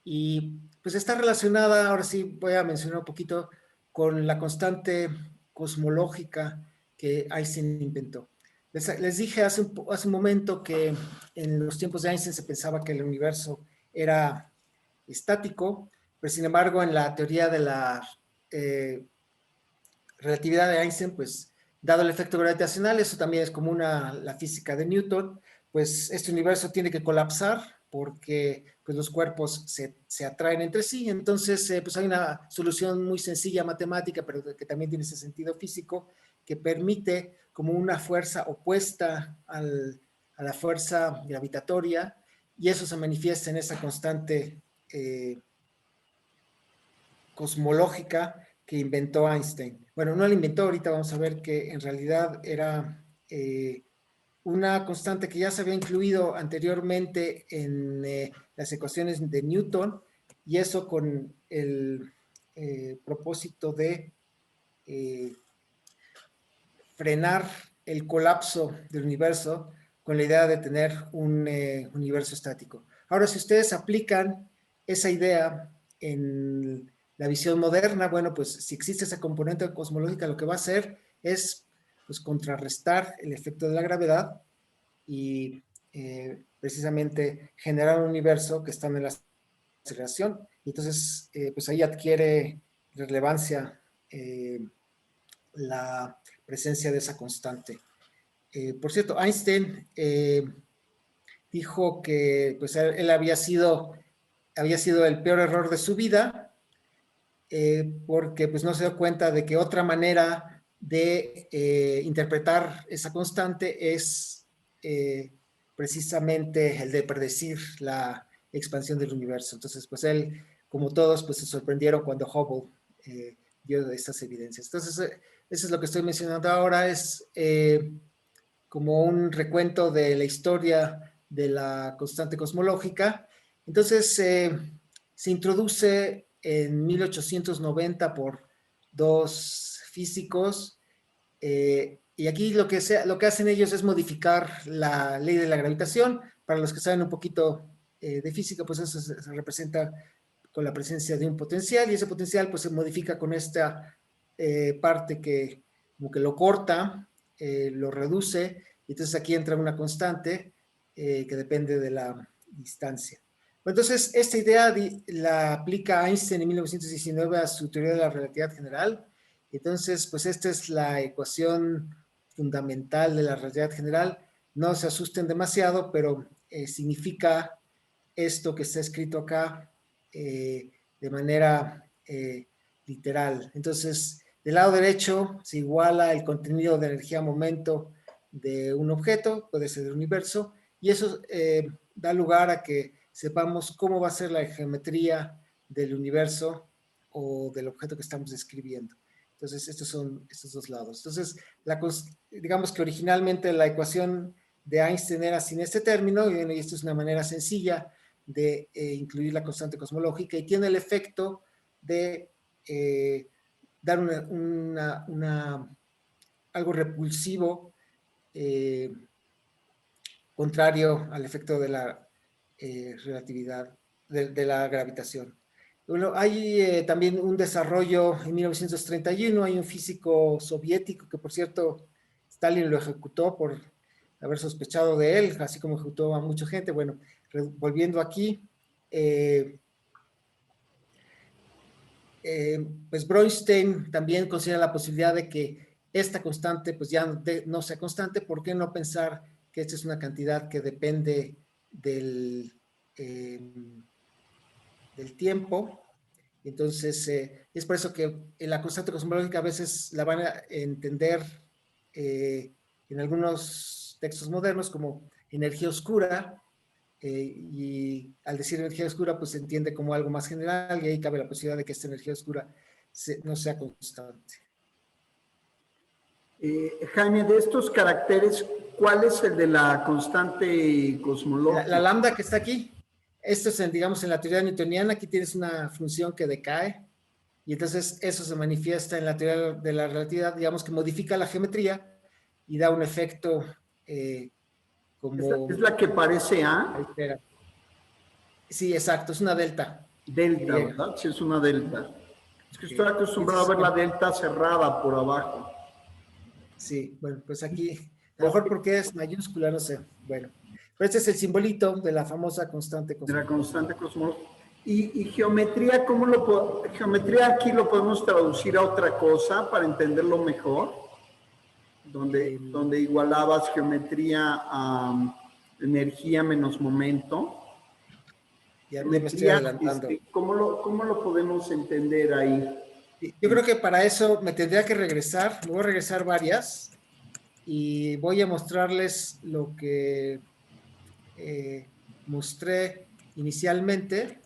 [SPEAKER 2] Y pues está relacionada, ahora sí voy a mencionar un poquito, con la constante cosmológica que Einstein inventó. Les dije hace un momento que en los tiempos de Einstein se pensaba que el universo era estático, pero sin embargo en la teoría de la eh, relatividad de Einstein, pues dado el efecto gravitacional, eso también es como la física de Newton, pues este universo tiene que colapsar porque pues, los cuerpos se atraen entre sí. Entonces, pues hay una solución muy sencilla matemática, pero que también tiene ese sentido físico, que permite como una fuerza opuesta a la fuerza gravitatoria, y eso se manifiesta en esa constante cosmológica que inventó Einstein. Bueno, no la inventó, ahorita vamos a ver que en realidad era una constante que ya se había incluido anteriormente en las ecuaciones de Newton, y eso con el propósito de eh, frenar el colapso del universo con la idea de tener un universo estático. Ahora, si ustedes aplican esa idea en la visión moderna, bueno, pues si existe esa componente cosmológica, lo que va a hacer es pues contrarrestar el efecto de la gravedad y precisamente generar un universo que está en la aceleración. Entonces, pues ahí adquiere relevancia la presencia de esa constante. Por cierto, Einstein dijo que pues, él había sido el peor error de su vida, porque pues, no se dio cuenta de que otra manera de interpretar esa constante es precisamente el de predecir la expansión del universo. Entonces, pues él, como todos, pues se sorprendieron cuando Hubble dio estas evidencias. Entonces, eso es lo que estoy mencionando ahora, es como un recuento de la historia de la constante cosmológica. Entonces, se introduce en 1890 por dos físicos, y aquí lo que hacen ellos es modificar la ley de la gravitación. Para los que saben un poquito de física, pues eso se representa con la presencia de un potencial, y ese potencial pues se modifica con esta parte que como que lo corta, lo reduce, y entonces aquí entra una constante que depende de la distancia. Entonces, esta idea la aplica Einstein en 1919 a su teoría de la relatividad general. Entonces, pues esta es la ecuación fundamental de la relatividad general. No se asusten demasiado, pero significa esto que está escrito acá de manera literal. Entonces, del lado derecho se iguala el contenido de energía-momento de un objeto, puede ser del universo, y eso da lugar a que sepamos cómo va a ser la geometría del universo o del objeto que estamos describiendo. Entonces, estos son estos dos lados. Entonces, digamos que originalmente la ecuación de Einstein era sin este término, y esto es una manera sencilla de incluir la constante cosmológica, y tiene el efecto de dar algo repulsivo, contrario al efecto de la relatividad, de la gravitación. Bueno, hay también un desarrollo en 1931, hay un físico soviético que, por cierto, Stalin lo ejecutó por haber sospechado de él, así como ejecutó a mucha gente. Bueno, volviendo aquí, pues Bronstein también considera la posibilidad de que esta constante pues ya no sea constante. ¿Por qué no pensar que esta es una cantidad que depende del del tiempo. Entonces, es por eso que la constante cosmológica a veces la van a entender en algunos textos modernos como energía oscura, y al decir energía oscura, pues se entiende como algo más general, y ahí cabe la posibilidad de que esta energía oscura no sea constante.
[SPEAKER 1] Jaime, de estos caracteres, ¿cuál es el de la constante cosmológica?
[SPEAKER 2] La lambda que está aquí, esto es, digamos, en la teoría newtoniana, aquí tienes una función que decae, y entonces eso se manifiesta en la teoría de la relatividad, digamos que modifica la geometría y da un efecto como...
[SPEAKER 1] ¿Es la que parece A?
[SPEAKER 2] Sí, exacto, es una delta.
[SPEAKER 1] Delta,
[SPEAKER 2] Griega.
[SPEAKER 1] ¿verdad? Sí, es una delta. Es que estoy
[SPEAKER 2] Okay.
[SPEAKER 1] acostumbrado a ver la delta cerrada por abajo.
[SPEAKER 2] Sí, bueno, pues aquí, a lo mejor porque es mayúscula, no sé. Bueno, pero este es el simbolito de la famosa constante
[SPEAKER 1] De la
[SPEAKER 2] cosmológica.
[SPEAKER 1] constante cosmológica. Y geometría, geometría aquí lo podemos traducir a otra cosa para entenderlo mejor? Donde igualabas geometría a energía menos momento.
[SPEAKER 2] Ya me estoy
[SPEAKER 1] Geometría,
[SPEAKER 2] adelantando.
[SPEAKER 1] ¿cómo lo podemos entender ahí?
[SPEAKER 2] Yo creo que para eso me tendría que regresar, me voy a regresar varias y voy a mostrarles lo que mostré inicialmente.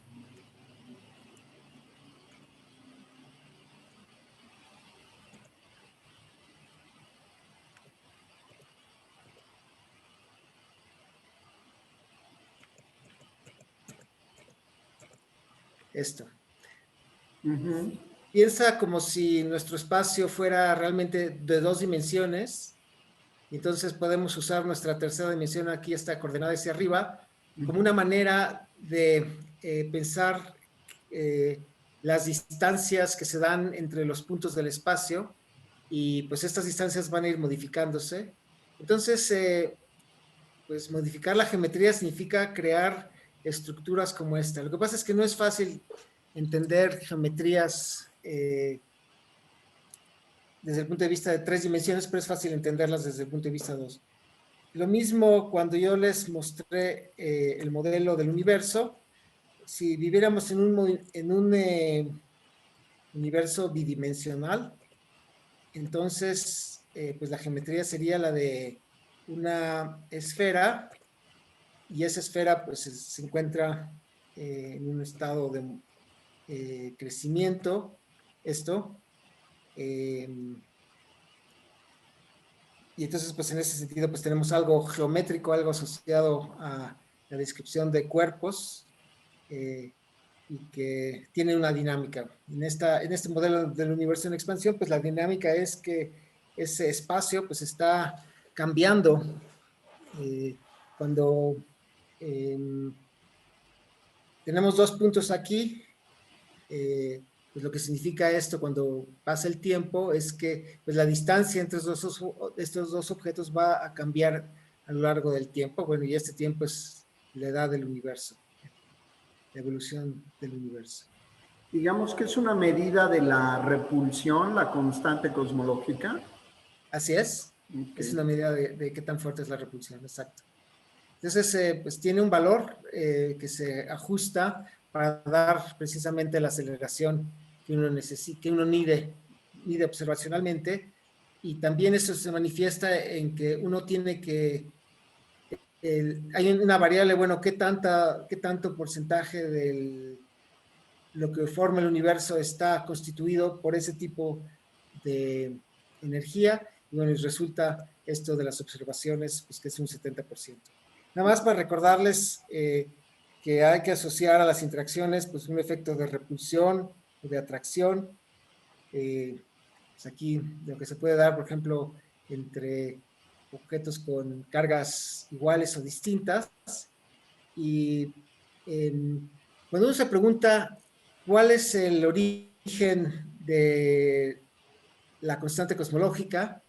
[SPEAKER 2] Esto. Piensa como si nuestro espacio fuera realmente de 2 dimensiones, y entonces podemos usar nuestra tercera dimensión, aquí esta coordenada hacia arriba, como una manera de pensar las distancias que se dan entre los puntos del espacio, y pues estas distancias van a ir modificándose. Entonces, pues modificar la geometría significa crear estructuras como esta. Lo que pasa es que no es fácil entender geometrías desde el punto de vista de 3 dimensiones, pero es fácil entenderlas desde el punto de vista de 2. Lo mismo cuando yo les mostré el modelo del universo. Si viviéramos en un universo bidimensional, entonces pues la geometría sería la de una esfera, y esa esfera pues se encuentra en un estado de crecimiento, esto, y entonces pues en ese sentido pues tenemos algo geométrico, algo asociado a la descripción de cuerpos, y que tiene una dinámica. En este modelo del universo en expansión, pues la dinámica es que ese espacio pues está cambiando cuando tenemos 2 puntos aquí. Pues lo que significa esto cuando pasa el tiempo es que pues la distancia entre estos dos objetos va a cambiar a lo largo del tiempo. Bueno, y este tiempo es la edad del universo, la evolución del universo.
[SPEAKER 1] Digamos que es una medida de la repulsión, la constante cosmológica.
[SPEAKER 2] Así es. Okay. Es una medida de qué tan fuerte es la repulsión, exacto. Entonces, pues tiene un valor que se ajusta para dar precisamente la aceleración que uno necesita, que uno mide observacionalmente, y también eso se manifiesta en que uno tiene que, hay una variable, bueno, qué tanto porcentaje de lo que forma el universo está constituido por ese tipo de energía, y bueno, y resulta esto de las observaciones, pues que es un 70%. Nada más para recordarles que hay que asociar a las interacciones pues un efecto de repulsión o de atracción. Pues aquí lo que se puede dar, por ejemplo, entre objetos con cargas iguales o distintas. Y cuando uno se pregunta cuál es el origen de la constante cosmológica,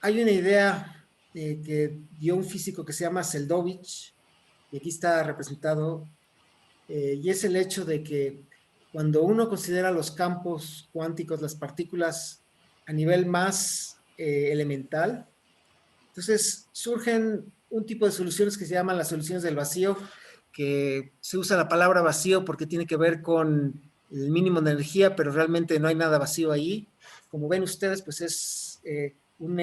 [SPEAKER 2] hay una idea que dio un físico que se llama Seldovich, y aquí está representado, y es el hecho de que cuando uno considera los campos cuánticos, las partículas a nivel más elemental, entonces surgen un tipo de soluciones que se llaman las soluciones del vacío, que se usa la palabra vacío porque tiene que ver con el mínimo de energía, pero realmente no hay nada vacío ahí. Como ven ustedes, pues es un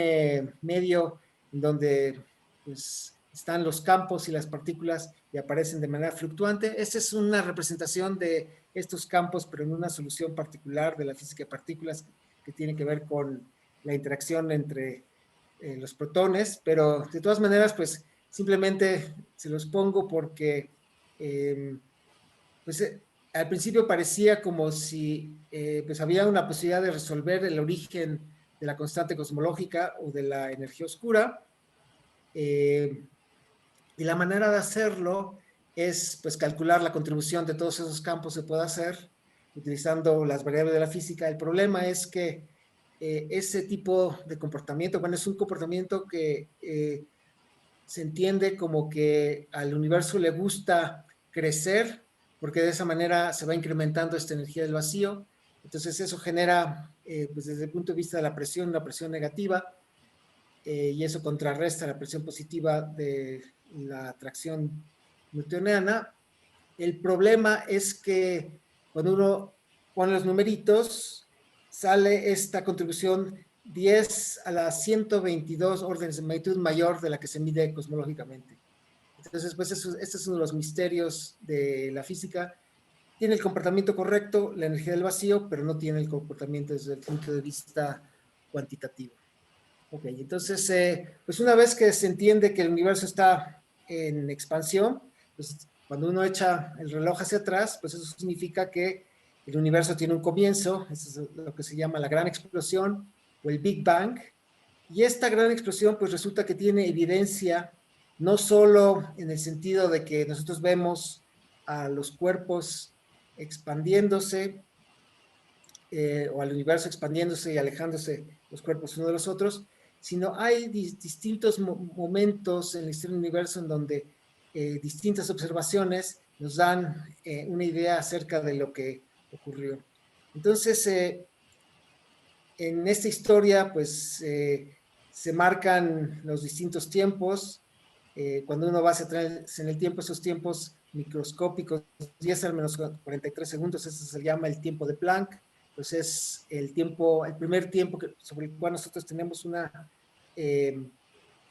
[SPEAKER 2] medio en donde pues, están los campos y las partículas y aparecen de manera fluctuante. Esta es una representación de estos campos, pero en una solución particular de la física de partículas que tiene que ver con la interacción entre los protones, pero de todas maneras, pues simplemente se los pongo porque pues, al principio parecía como si pues había una posibilidad de resolver el origen de la constante cosmológica o de la energía oscura. Y la manera de hacerlo es pues calcular la contribución de todos esos campos se puede hacer utilizando las variables de la física. El problema es que ese tipo de comportamiento, bueno, es un comportamiento que se entiende como que al universo le gusta crecer, porque de esa manera se va incrementando esta energía del vacío. Entonces eso genera, pues desde el punto de vista de la presión, una presión negativa, y eso contrarresta la presión positiva de la atracción newtoniana. El problema es que cuando uno pone los numeritos, sale esta contribución 10 a la 122 órdenes de magnitud mayor de la que se mide cosmológicamente. Entonces, pues este es uno de los misterios de la física. Tiene el comportamiento correcto, la energía del vacío, pero no tiene el comportamiento desde el punto de vista cuantitativo. Ok, entonces, pues una vez que se entiende que el universo está en expansión, pues cuando uno echa el reloj hacia atrás, pues eso significa que el universo tiene un comienzo, eso es lo que se llama la gran explosión o el Big Bang, y esta gran explosión pues resulta que tiene evidencia no solo en el sentido de que nosotros vemos a los cuerpos expandiéndose, o al universo expandiéndose y alejándose los cuerpos uno de los otros, sino hay distintos momentos en la historia del universo en donde distintas observaciones nos dan una idea acerca de lo que ocurrió. Entonces, en esta historia, pues, se marcan los distintos tiempos. Cuando uno va hacia atrás en el tiempo, esos tiempos microscópicos, 10 al menos 43 segundos, eso se llama el tiempo de Planck. Pues es el tiempo, el primer tiempo sobre el cual nosotros tenemos una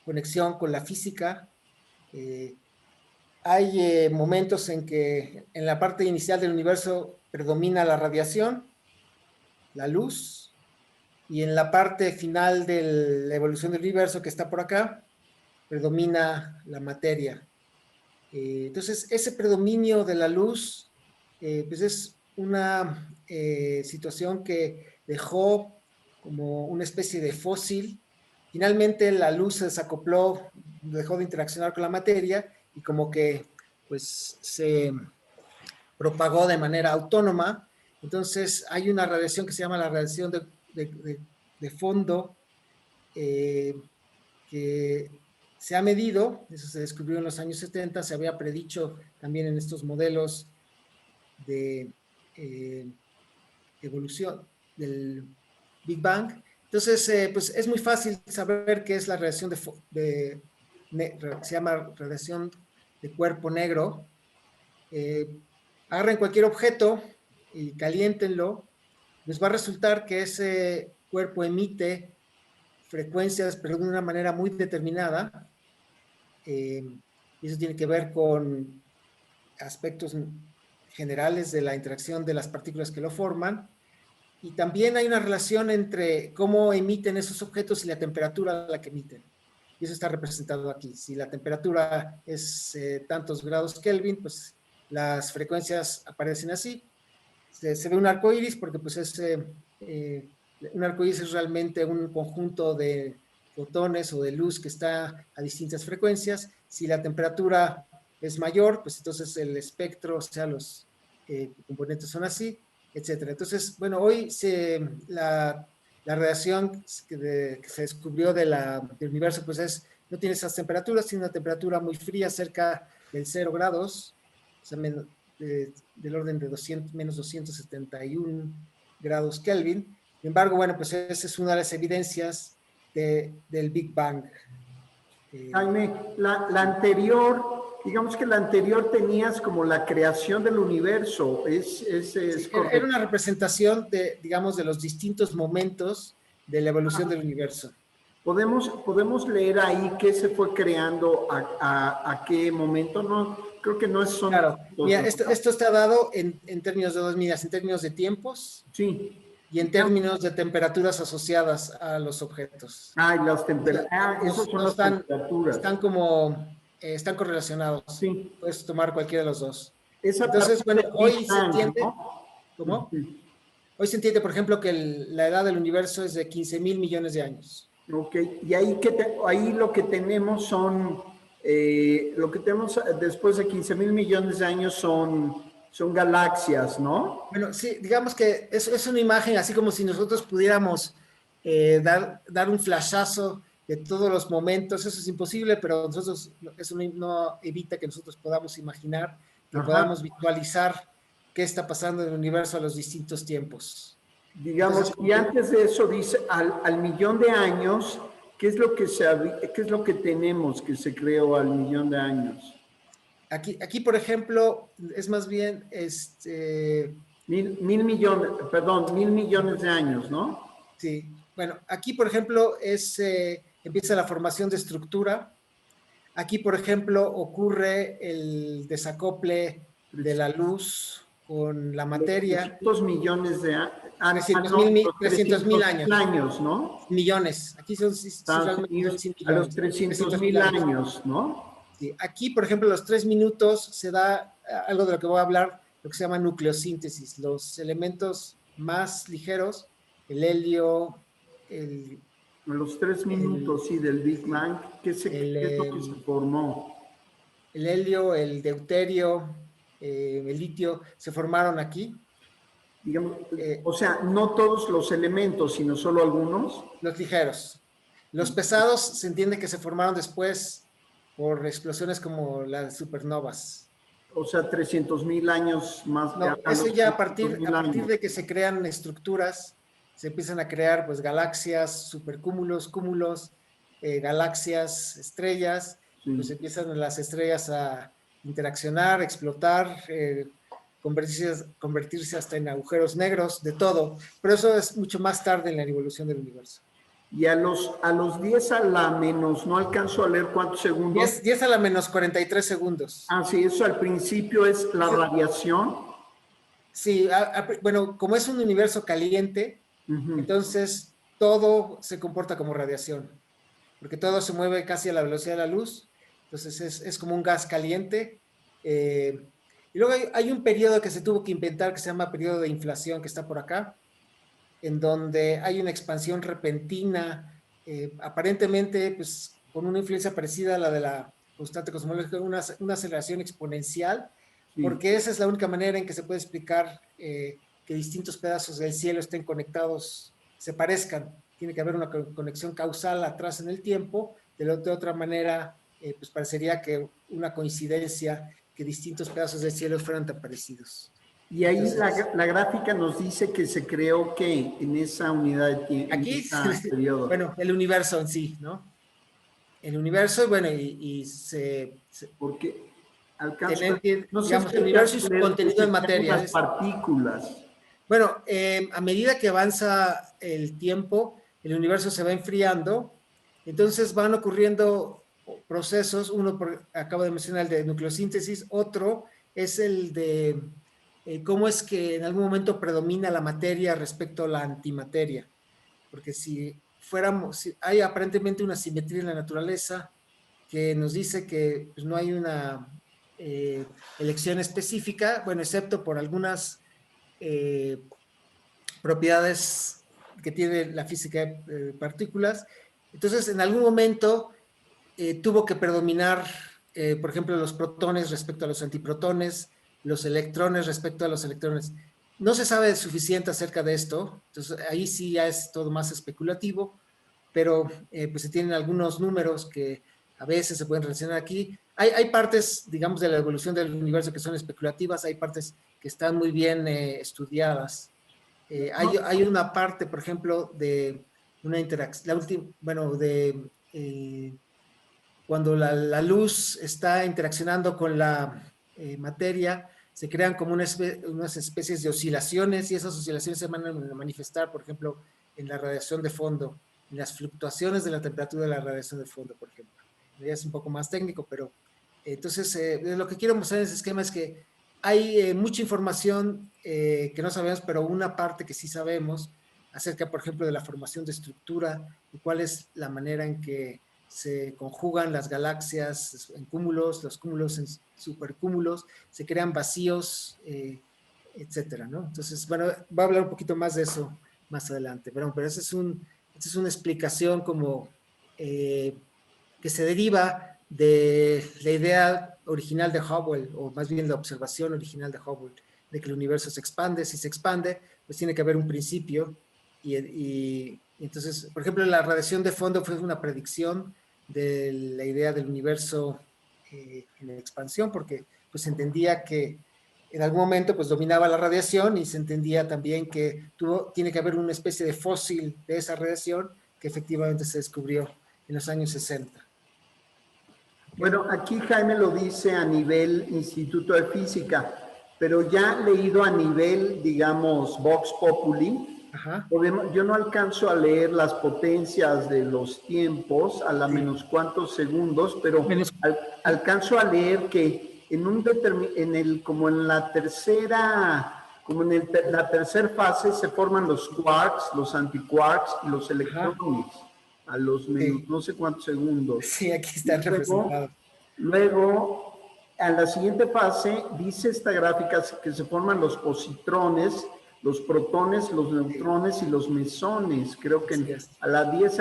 [SPEAKER 2] conexión con la física. Hay momentos en que en la parte inicial del universo predomina la radiación, la luz, y en la parte final de la evolución del universo que está por acá, predomina la materia. Entonces, ese predominio de la luz, pues es una situación que dejó como una especie de fósil. Finalmente la luz se desacopló, dejó de interaccionar con la materia y como que pues se propagó de manera autónoma. Entonces hay una radiación que se llama la radiación de fondo, que se ha medido, eso se descubrió en los años 70, se había predicho también en estos modelos de evolución del Big Bang. Entonces, pues es muy fácil saber qué es la radiación se llama radiación de cuerpo negro. Agarren cualquier objeto y caliéntenlo, les va a resultar que ese cuerpo emite frecuencias, pero de una manera muy determinada. Y eso tiene que ver con aspectos generales de la interacción de las partículas que lo forman. Y también hay una relación entre cómo emiten esos objetos y la temperatura a la que emiten. Y eso está representado aquí. Si la temperatura es tantos grados Kelvin, pues las frecuencias aparecen así. Se ve un arco iris porque pues un arco iris es realmente un conjunto de fotones o de luz que está a distintas frecuencias. Si la temperatura es mayor, pues entonces el espectro, o sea, los componentes son así, etcétera. Entonces, bueno, hoy la radiación que se descubrió del universo, pues no tiene esas temperaturas, tiene una temperatura muy fría, cerca del 0 grados, o sea, del orden de menos 271 grados Kelvin. Sin embargo, bueno, pues esa es una de las evidencias del Big Bang.
[SPEAKER 1] Jaime, la anterior digamos que la anterior tenías como la creación del universo, es
[SPEAKER 2] Sí,
[SPEAKER 1] correcto.
[SPEAKER 2] era una representación de, digamos, de los distintos momentos de la evolución del universo.
[SPEAKER 1] Podemos leer ahí qué se fue creando a qué momento, no, creo que no son
[SPEAKER 2] Claro, mira,
[SPEAKER 1] todos, ¿no?
[SPEAKER 2] esto está dado en términos de dos medidas, en términos de tiempos
[SPEAKER 1] Sí.
[SPEAKER 2] y en términos de temperaturas asociadas a los objetos.
[SPEAKER 1] Ah, y las
[SPEAKER 2] O sea,
[SPEAKER 1] temperaturas. Ah, esas son
[SPEAKER 2] no
[SPEAKER 1] las temperaturas.
[SPEAKER 2] están como, están correlacionados.
[SPEAKER 1] Sí.
[SPEAKER 2] Puedes tomar cualquiera de los dos.
[SPEAKER 1] Es a
[SPEAKER 2] Entonces,
[SPEAKER 1] partir
[SPEAKER 2] bueno,
[SPEAKER 1] del Big
[SPEAKER 2] hoy se
[SPEAKER 1] Bang,
[SPEAKER 2] entiende,
[SPEAKER 1] ¿no?
[SPEAKER 2] ¿cómo?
[SPEAKER 1] Ujú.
[SPEAKER 2] Hoy se entiende, por ejemplo, que la edad del universo es de 15.000 millones de años.
[SPEAKER 1] Ok, y ahí, ahí lo que tenemos son, lo que tenemos después de 15.000 millones de años son galaxias, ¿no?
[SPEAKER 2] Bueno, sí, digamos que es una imagen así como si nosotros pudiéramos dar un flashazo de todos los momentos. Eso es imposible, pero nosotros, eso no evita que nosotros podamos imaginar, que
[SPEAKER 1] Ajá.
[SPEAKER 2] podamos visualizar qué está pasando en el universo a los distintos tiempos. Entonces,
[SPEAKER 1] Digamos, y antes de eso dice, al millón de años, ¿qué es lo que qué es lo que tenemos que se creó al millón de años?
[SPEAKER 2] aquí, por ejemplo, es más bien,
[SPEAKER 1] Mil millones, perdón, 1.000 millones de años, ¿no?
[SPEAKER 2] sí, bueno, aquí, por ejemplo, empieza la formación de estructura. Aquí, por ejemplo, ocurre el desacople de la luz con la
[SPEAKER 1] Los
[SPEAKER 2] materia.
[SPEAKER 1] 300 millones de años,
[SPEAKER 2] 300
[SPEAKER 1] no,
[SPEAKER 2] mil,
[SPEAKER 1] los
[SPEAKER 2] 300 mil
[SPEAKER 1] 300.000
[SPEAKER 2] años,
[SPEAKER 1] años, ¿no?
[SPEAKER 2] millones. Aquí son, sí,
[SPEAKER 1] Estados
[SPEAKER 2] realmente son
[SPEAKER 1] Unidos
[SPEAKER 2] 100
[SPEAKER 1] a los
[SPEAKER 2] millones,
[SPEAKER 1] 300
[SPEAKER 2] 300 mil
[SPEAKER 1] mil
[SPEAKER 2] años.
[SPEAKER 1] años, ¿no?
[SPEAKER 2] Sí. Aquí, por ejemplo, los 3 minutos se da algo de lo que voy a hablar, lo que se llama nucleosíntesis. Los elementos más ligeros, el helio, el,
[SPEAKER 1] A los 3 minutos,
[SPEAKER 2] el,
[SPEAKER 1] sí, del Big
[SPEAKER 2] sí,
[SPEAKER 1] Bang,
[SPEAKER 2] el,
[SPEAKER 1] qué es lo que se formó?
[SPEAKER 2] el helio, el deuterio, el litio, se formaron aquí.
[SPEAKER 1] Digamos,
[SPEAKER 2] Eh,
[SPEAKER 1] o sea, no todos los elementos, sino solo algunos.
[SPEAKER 2] los ligeros. Los pesados se entiende que se formaron después por explosiones como las supernovas.
[SPEAKER 1] O sea, 300.000 años más,
[SPEAKER 2] No,
[SPEAKER 1] a
[SPEAKER 2] eso
[SPEAKER 1] los
[SPEAKER 2] ya
[SPEAKER 1] trescientos
[SPEAKER 2] a
[SPEAKER 1] mil
[SPEAKER 2] partir
[SPEAKER 1] años.
[SPEAKER 2] de que se crean estructuras, se empiezan a crear pues galaxias, supercúmulos, cúmulos, galaxias, estrellas, pues
[SPEAKER 1] Sí.
[SPEAKER 2] empiezan las estrellas a interaccionar, explotar, convertirse hasta en agujeros negros, de todo. Pero eso es mucho más tarde en la evolución del universo.
[SPEAKER 1] Y a los 10 a la menos, no alcanzo a leer cuántos segundos.
[SPEAKER 2] 10 a la menos 43 segundos.
[SPEAKER 1] Ah, sí, eso al principio es la radiación.
[SPEAKER 2] Sí, bueno, como es un universo caliente,
[SPEAKER 1] Ujú.
[SPEAKER 2] entonces todo se comporta como radiación, porque todo se mueve casi a la velocidad de la luz, entonces es como un gas caliente. Y luego hay un periodo que se tuvo que inventar que se llama periodo de inflación, que está por acá, en donde hay una expansión repentina, aparentemente pues con una influencia parecida a la de la constante cosmológica, una aceleración exponencial,
[SPEAKER 1] Sí.
[SPEAKER 2] porque esa es la única manera en que se puede explicar que distintos pedazos del cielo estén conectados, se parezcan. Tiene que haber una conexión causal atrás en el tiempo, de otra manera pues parecería que una coincidencia que distintos pedazos del cielo fueran tan parecidos.
[SPEAKER 1] Y ahí
[SPEAKER 2] Entonces,
[SPEAKER 1] la gráfica nos dice que se creó que en esa unidad de tiempo, en
[SPEAKER 2] aquí,
[SPEAKER 1] ese periodo.
[SPEAKER 2] bueno, el universo en sí, ¿no? El universo, bueno, y
[SPEAKER 1] Porque
[SPEAKER 2] tener que,
[SPEAKER 1] no sé
[SPEAKER 2] digamos,
[SPEAKER 1] si
[SPEAKER 2] el universo y
[SPEAKER 1] alcanzo a
[SPEAKER 2] su
[SPEAKER 1] leer que
[SPEAKER 2] contenido en
[SPEAKER 1] se crean
[SPEAKER 2] materia.
[SPEAKER 1] las partículas.
[SPEAKER 2] Bueno, a medida que avanza el tiempo, el universo se va enfriando, entonces van ocurriendo procesos, acabo de mencionar el de nucleosíntesis, otro es el de cómo es que en algún momento predomina la materia respecto a la antimateria, porque si hay aparentemente una simetría en la naturaleza que nos dice que pues, no hay una elección específica, bueno, excepto por algunas eh, propiedades que tiene la física de partículas. Entonces, en algún momento tuvo que predominar, por ejemplo, los protones respecto a los antiprotones, los electrones respecto a los electrones. No se sabe suficiente acerca de esto, entonces ahí sí ya es todo más especulativo, pero pues se tienen algunos números que a veces se pueden relacionar aquí. Hay partes, digamos, de la evolución del universo que son especulativas, hay partes que están muy bien estudiadas. Hay una parte, por ejemplo, de una interacción, bueno, de cuando la luz está interaccionando con la materia, se crean como unas especies de oscilaciones y esas oscilaciones se van a manifestar, por ejemplo, en la radiación de fondo, en las fluctuaciones de la temperatura de la radiación de fondo, por ejemplo. Ya es un poco más técnico, pero entonces lo que quiero mostrar en ese esquema es que hay mucha información que no sabemos, pero una parte que sí sabemos acerca, por ejemplo, de la formación de estructura y cuál es la manera en que se conjugan las galaxias en cúmulos, los cúmulos en supercúmulos, se crean vacíos, etcétera, ¿no? Entonces, bueno, voy a hablar un poquito más de eso más adelante, pero esa es una explicación como que se deriva de la idea original de Hubble, o más bien la observación original de Hubble, de que el universo se expande. Si se expande, pues tiene que haber un principio. Y entonces, por ejemplo, la radiación de fondo fue una predicción de la idea del universo en expansión, porque pues se entendía que en algún momento pues dominaba la radiación y se entendía también que tiene que haber una especie de fósil de esa radiación que efectivamente se descubrió en los años 60.
[SPEAKER 1] Bueno, aquí Jaime lo dice a nivel Instituto de Física, pero ya leído a nivel, digamos, Vox Populi,
[SPEAKER 2] Ajá.
[SPEAKER 1] yo no alcanzo a leer las potencias de los tiempos a la
[SPEAKER 2] Sí.
[SPEAKER 1] menos cuantos segundos, pero
[SPEAKER 2] Menos,
[SPEAKER 1] alcanzo a leer que como en la tercera, la tercera fase se forman los quarks, los antiquarks y los
[SPEAKER 2] ajá,
[SPEAKER 1] electrones a los menos
[SPEAKER 2] sí,
[SPEAKER 1] no sé cuántos segundos.
[SPEAKER 2] sí, aquí
[SPEAKER 1] Y
[SPEAKER 2] están representados.
[SPEAKER 1] luego, a la siguiente fase, dice esta gráfica que se forman los positrones, los protones, los
[SPEAKER 2] Sí,
[SPEAKER 1] neutrones y los mesones. Creo
[SPEAKER 2] así
[SPEAKER 1] que
[SPEAKER 2] es.
[SPEAKER 1] a la 10,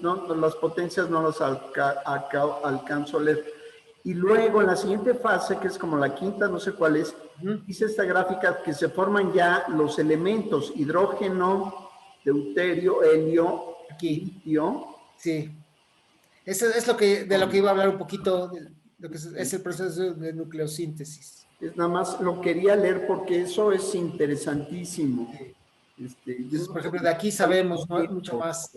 [SPEAKER 1] no, las potencias no las alcanzo a leer. Y luego, en la siguiente fase, que es como la quinta, no sé cuál es,
[SPEAKER 2] Ujú.
[SPEAKER 1] dice esta gráfica que se forman ya los elementos hidrógeno, deuterio, helio y
[SPEAKER 2] Aquí,
[SPEAKER 1] litio.
[SPEAKER 2] sí. Eso es de lo que iba a hablar un poquito, de lo que es el proceso de nucleosíntesis.
[SPEAKER 1] Es nada más lo quería leer porque eso es interesantísimo.
[SPEAKER 2] Sí.
[SPEAKER 1] Yo
[SPEAKER 2] Entonces,
[SPEAKER 1] no
[SPEAKER 2] por ejemplo,
[SPEAKER 1] podía
[SPEAKER 2] de aquí
[SPEAKER 1] al
[SPEAKER 2] sabemos,
[SPEAKER 1] mismo
[SPEAKER 2] ¿no?, mucho
[SPEAKER 1] tiempo.
[SPEAKER 2] más.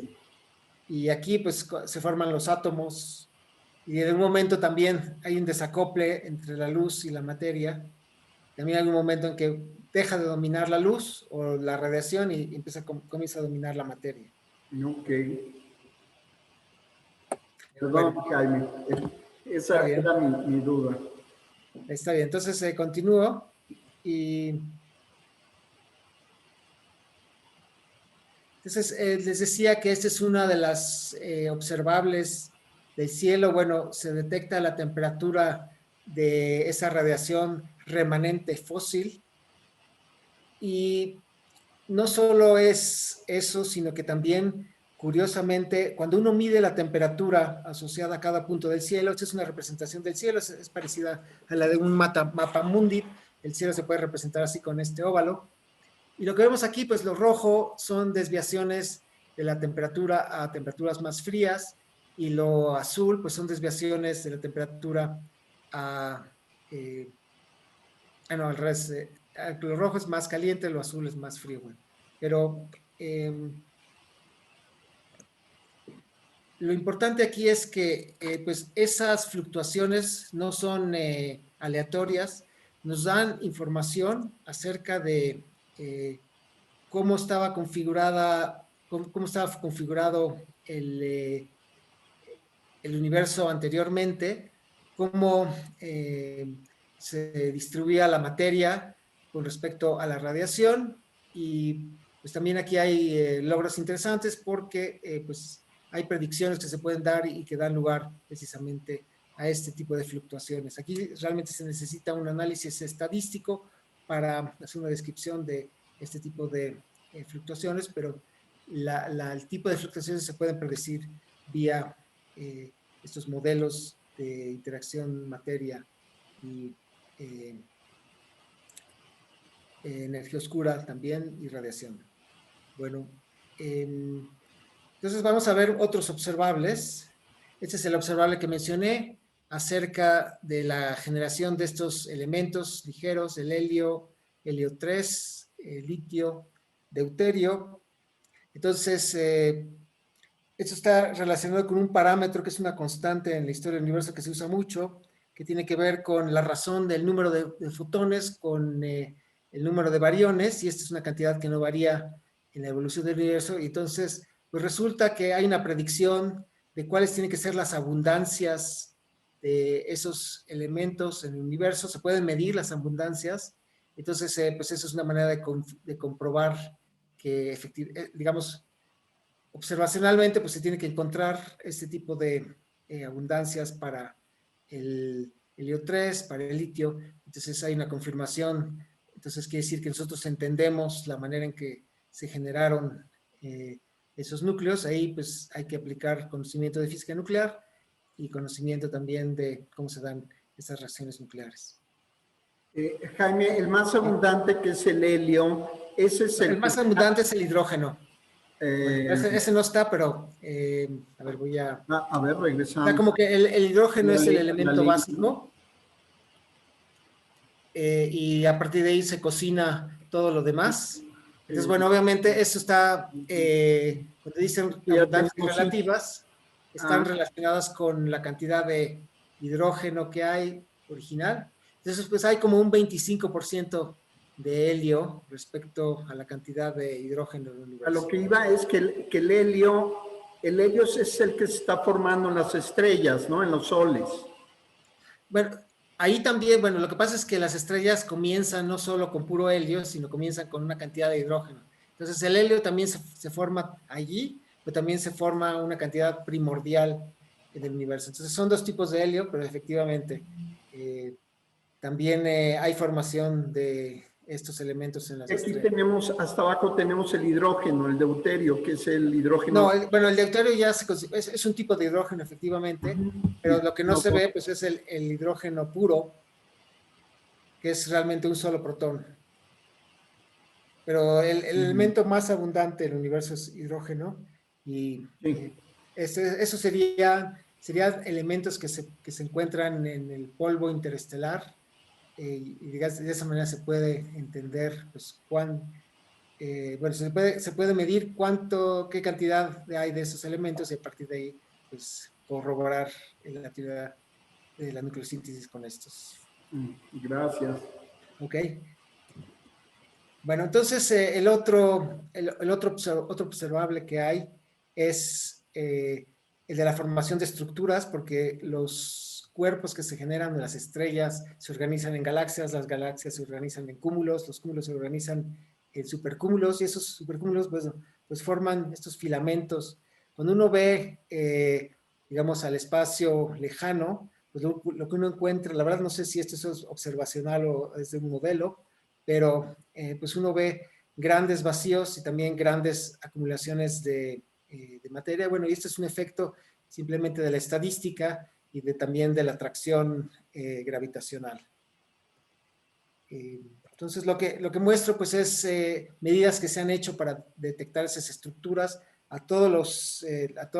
[SPEAKER 2] Y aquí, pues, se forman los átomos. Y en un momento también hay un desacople entre la luz y la materia. También hay un momento en que deja de dominar la luz o la radiación y comienza a dominar la materia.
[SPEAKER 1] Ok,
[SPEAKER 2] Pero
[SPEAKER 1] perdón,
[SPEAKER 2] bueno,
[SPEAKER 1] Jaime.
[SPEAKER 2] está
[SPEAKER 1] Esa
[SPEAKER 2] bien,
[SPEAKER 1] era mi duda.
[SPEAKER 2] está bien. Entonces continúo y entonces les decía que esta es una de las observables del cielo. Bueno, se detecta la temperatura de esa radiación remanente fósil y no solo es eso, sino que también, curiosamente, cuando uno mide la temperatura asociada a cada punto del cielo, esta es una representación del cielo, es parecida a la de un mapa mundi. El cielo se puede representar así con este óvalo. Y lo que vemos aquí, pues lo rojo son desviaciones de la temperatura a temperaturas más frías y lo azul, pues son desviaciones de la temperatura a... Eh, no, al revés. Lo rojo es más caliente, lo azul es más frío. Bueno. Pero lo importante aquí es que pues esas fluctuaciones no son aleatorias, nos dan información acerca de cómo estaba cómo estaba configurado el universo anteriormente, cómo se distribuía la materia con respecto a la radiación y pues también aquí hay logros interesantes porque pues hay predicciones que se pueden dar y que dan lugar precisamente a este tipo de fluctuaciones. Aquí realmente se necesita un análisis estadístico para hacer una descripción de este tipo de fluctuaciones, pero el tipo de fluctuaciones se pueden predecir vía estos modelos de interacción materia y eh, energía oscura también y radiación. Bueno, entonces vamos a ver otros observables. Este es el observable que mencioné acerca de la generación de estos elementos ligeros, el helio, helio 3, litio, deuterio. Entonces, esto está relacionado con un parámetro que es una constante en la historia del universo que se usa mucho, que tiene que ver con la razón del número de fotones con el número de bariones, y esta es una cantidad que no varía en la evolución del universo. Y entonces, pues resulta que hay una predicción de cuáles tienen que ser las abundancias de esos elementos en el universo. Se pueden medir las abundancias. Entonces, pues eso es una manera de comprobar que, digamos, observacionalmente, pues se tiene que encontrar este tipo de abundancias para el helio 3, para el litio. Entonces hay una confirmación. Entonces quiere decir que nosotros entendemos la manera en que se generaron esos núcleos. Ahí pues hay que aplicar conocimiento de física nuclear y conocimiento también de cómo se dan estas reacciones nucleares.
[SPEAKER 1] Jaime, el más abundante, que es el helio, ese es
[SPEAKER 2] el más abundante es el hidrógeno. Bueno, ese no está, pero a ver, voy a...
[SPEAKER 1] A ver, regresamos.
[SPEAKER 2] Está como que el hidrógeno es el elemento básico, y a partir de ahí se cocina todo lo demás. Entonces, bueno, obviamente eso está, cuando dicen abundancias relativas, están relacionadas con la cantidad de hidrógeno que hay original. Entonces, pues hay como un 25% de helio respecto a la cantidad de hidrógeno del universo.
[SPEAKER 1] A lo que iba es que el helio es el que se está formando en las estrellas, ¿no? En los soles.
[SPEAKER 2] Bueno, ahí también, bueno, lo que pasa es que las estrellas comienzan no solo con puro helio, sino comienzan con una cantidad de hidrógeno. Entonces el helio también se forma allí, pero también se forma una cantidad primordial del universo. Entonces son dos tipos de helio, pero efectivamente también hay formación de estos elementos en las estrellas.
[SPEAKER 1] Aquí tenemos, hasta abajo tenemos el hidrógeno, el deuterio, que es el hidrógeno.
[SPEAKER 2] No, bueno, el deuterio ya es un tipo de hidrógeno, efectivamente, pero lo que no se ve, pues es el hidrógeno puro, que es realmente un solo protón. Pero el elemento más abundante del universo es hidrógeno, y eso serían elementos que se encuentran en el polvo interestelar, y de esa manera se puede entender pues bueno, se puede medir qué cantidad hay de esos elementos, y a partir de ahí pues corroborar la actividad de la nucleosíntesis con estos.
[SPEAKER 1] Gracias.
[SPEAKER 2] Ok. Bueno, entonces el otro observable que hay es el de la formación de estructuras, porque los cuerpos que se generan de las estrellas se organizan en galaxias, las galaxias se organizan en cúmulos, los cúmulos se organizan en supercúmulos, y esos supercúmulos pues forman estos filamentos. Cuando uno ve, digamos, al espacio lejano, pues lo que uno encuentra, la verdad no sé si esto es observacional o es de un modelo, pero pues uno ve grandes vacíos y también grandes acumulaciones de materia. Bueno, y este es un efecto simplemente de la estadística y también de la atracción gravitacional. Entonces, lo que muestro pues es medidas que se han hecho para detectar esas estructuras a todas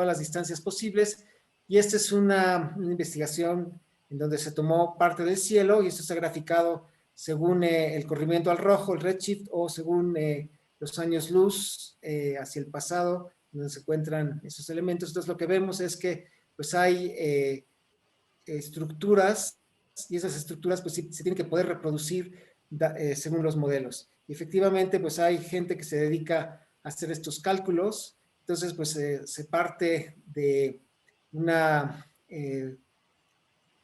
[SPEAKER 2] las distancias posibles, y esta es una investigación en donde se tomó parte del cielo, y esto está graficado según el corrimiento al rojo, el redshift, o según los años luz hacia el pasado, donde se encuentran esos elementos. Entonces, lo que vemos es que pues hay estructuras, y esas estructuras pues se tienen que poder reproducir según los modelos. Y efectivamente pues hay gente que se dedica a hacer estos cálculos. Entonces pues se parte de una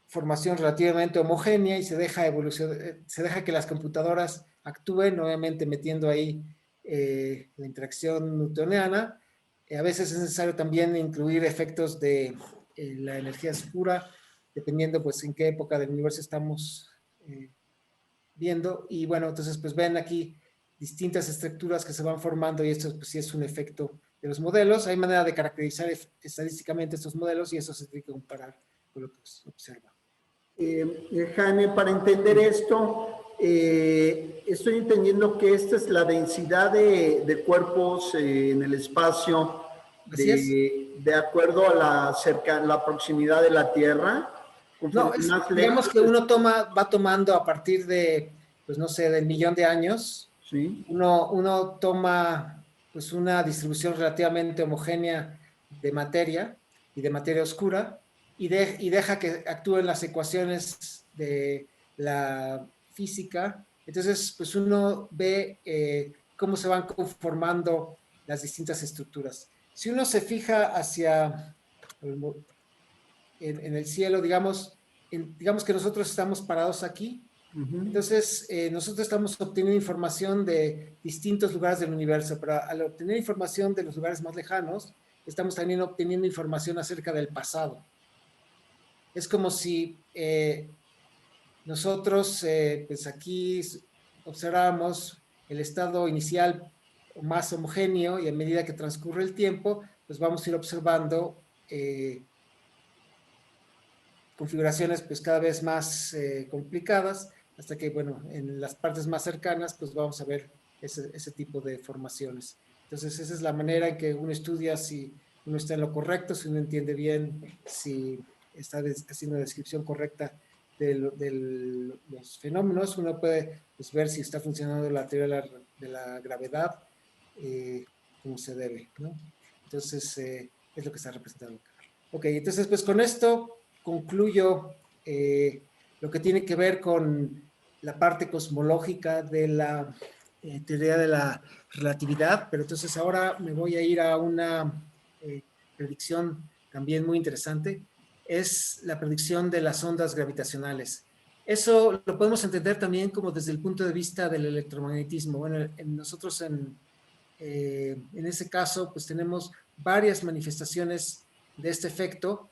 [SPEAKER 2] formación relativamente homogénea, y se deja que las computadoras actúen, obviamente metiendo ahí la interacción newtoniana. A veces es necesario también incluir efectos de la energía oscura, dependiendo pues en qué época del universo estamos viendo. Y bueno, entonces pues ven aquí distintas estructuras que se van formando, y esto pues sí es un efecto de los modelos. Hay manera de caracterizar estadísticamente estos modelos, y eso se tiene que comparar con lo que se observa.
[SPEAKER 1] Jaime, para entender esto, estoy entendiendo que esta es la densidad de cuerpos en el espacio de acuerdo a la proximidad de la Tierra.
[SPEAKER 2] No, digamos que uno va tomando a partir de, pues no sé, del millón de años.
[SPEAKER 1] Sí.
[SPEAKER 2] Uno toma pues una distribución relativamente homogénea de materia y de materia oscura y deja que actúen las ecuaciones de la física. Entonces, pues uno ve cómo se van conformando las distintas estructuras. Si uno se fija hacia en el cielo, digamos que nosotros estamos parados aquí, entonces nosotros estamos obteniendo información de distintos lugares del universo, pero al obtener información de los lugares más lejanos, estamos también obteniendo información acerca del pasado. Es como si nosotros, pues aquí observamos el estado inicial más homogéneo y a medida que transcurre el tiempo, pues vamos a ir observando configuraciones pues cada vez más complicadas, hasta que, bueno, en las partes más cercanas, pues vamos a ver ese tipo de formaciones. Entonces, esa es la manera en que uno estudia si uno está en lo correcto, si uno entiende bien, si está haciendo una descripción correcta de los fenómenos. Uno puede pues, ver si está funcionando la teoría de la gravedad como se debe, ¿no? Entonces, es lo que está representando acá. Ok, entonces, pues con esto concluyo lo que tiene que ver con la parte cosmológica de la teoría de la relatividad, pero entonces ahora me voy a ir a una predicción también muy interesante, es la predicción de las ondas gravitacionales. Eso lo podemos entender también como desde el punto de vista del electromagnetismo. Bueno, nosotros en ese caso, pues tenemos varias manifestaciones de este efecto.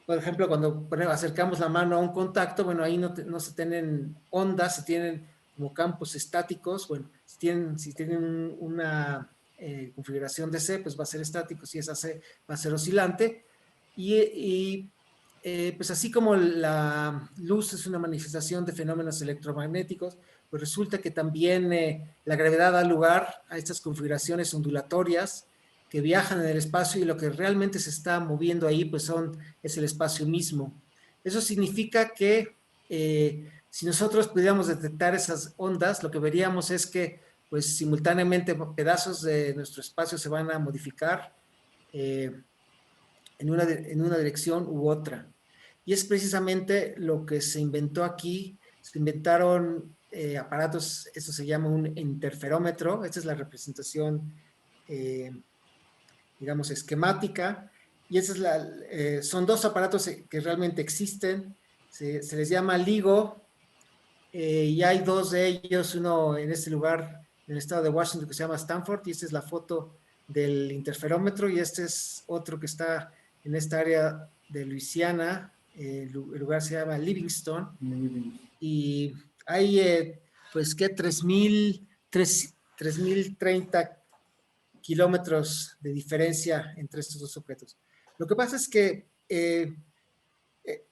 [SPEAKER 2] Por ejemplo, cuando acercamos la mano a un contacto, bueno, ahí no se tienen ondas, se tienen como campos estáticos. Bueno, si tienen una configuración de C, pues va a ser estático, si es AC va a ser oscilante. Pues así como la luz es una manifestación de fenómenos electromagnéticos, pues resulta que también la gravedad da lugar a estas configuraciones ondulatorias que viajan en el espacio y lo que realmente se está moviendo ahí pues es el espacio mismo. Eso significa que si nosotros pudiéramos detectar esas ondas, lo que veríamos es que pues simultáneamente pedazos de nuestro espacio se van a modificar en una dirección u otra. Y es precisamente lo que se inventó aquí. Se inventaron aparatos, eso se llama un interferómetro. Esta es la representación digamos, esquemática, y son dos aparatos que realmente existen, se les llama LIGO, y hay dos de ellos, uno en este lugar, en el estado de Washington, que se llama Stanford, y esta es la foto del interferómetro, y este es otro que está en esta área de Luisiana, el lugar se llama Livingston, y hay, pues, ¿qué? 3.030 kilómetros de diferencia entre estos dos objetos. Lo que pasa es que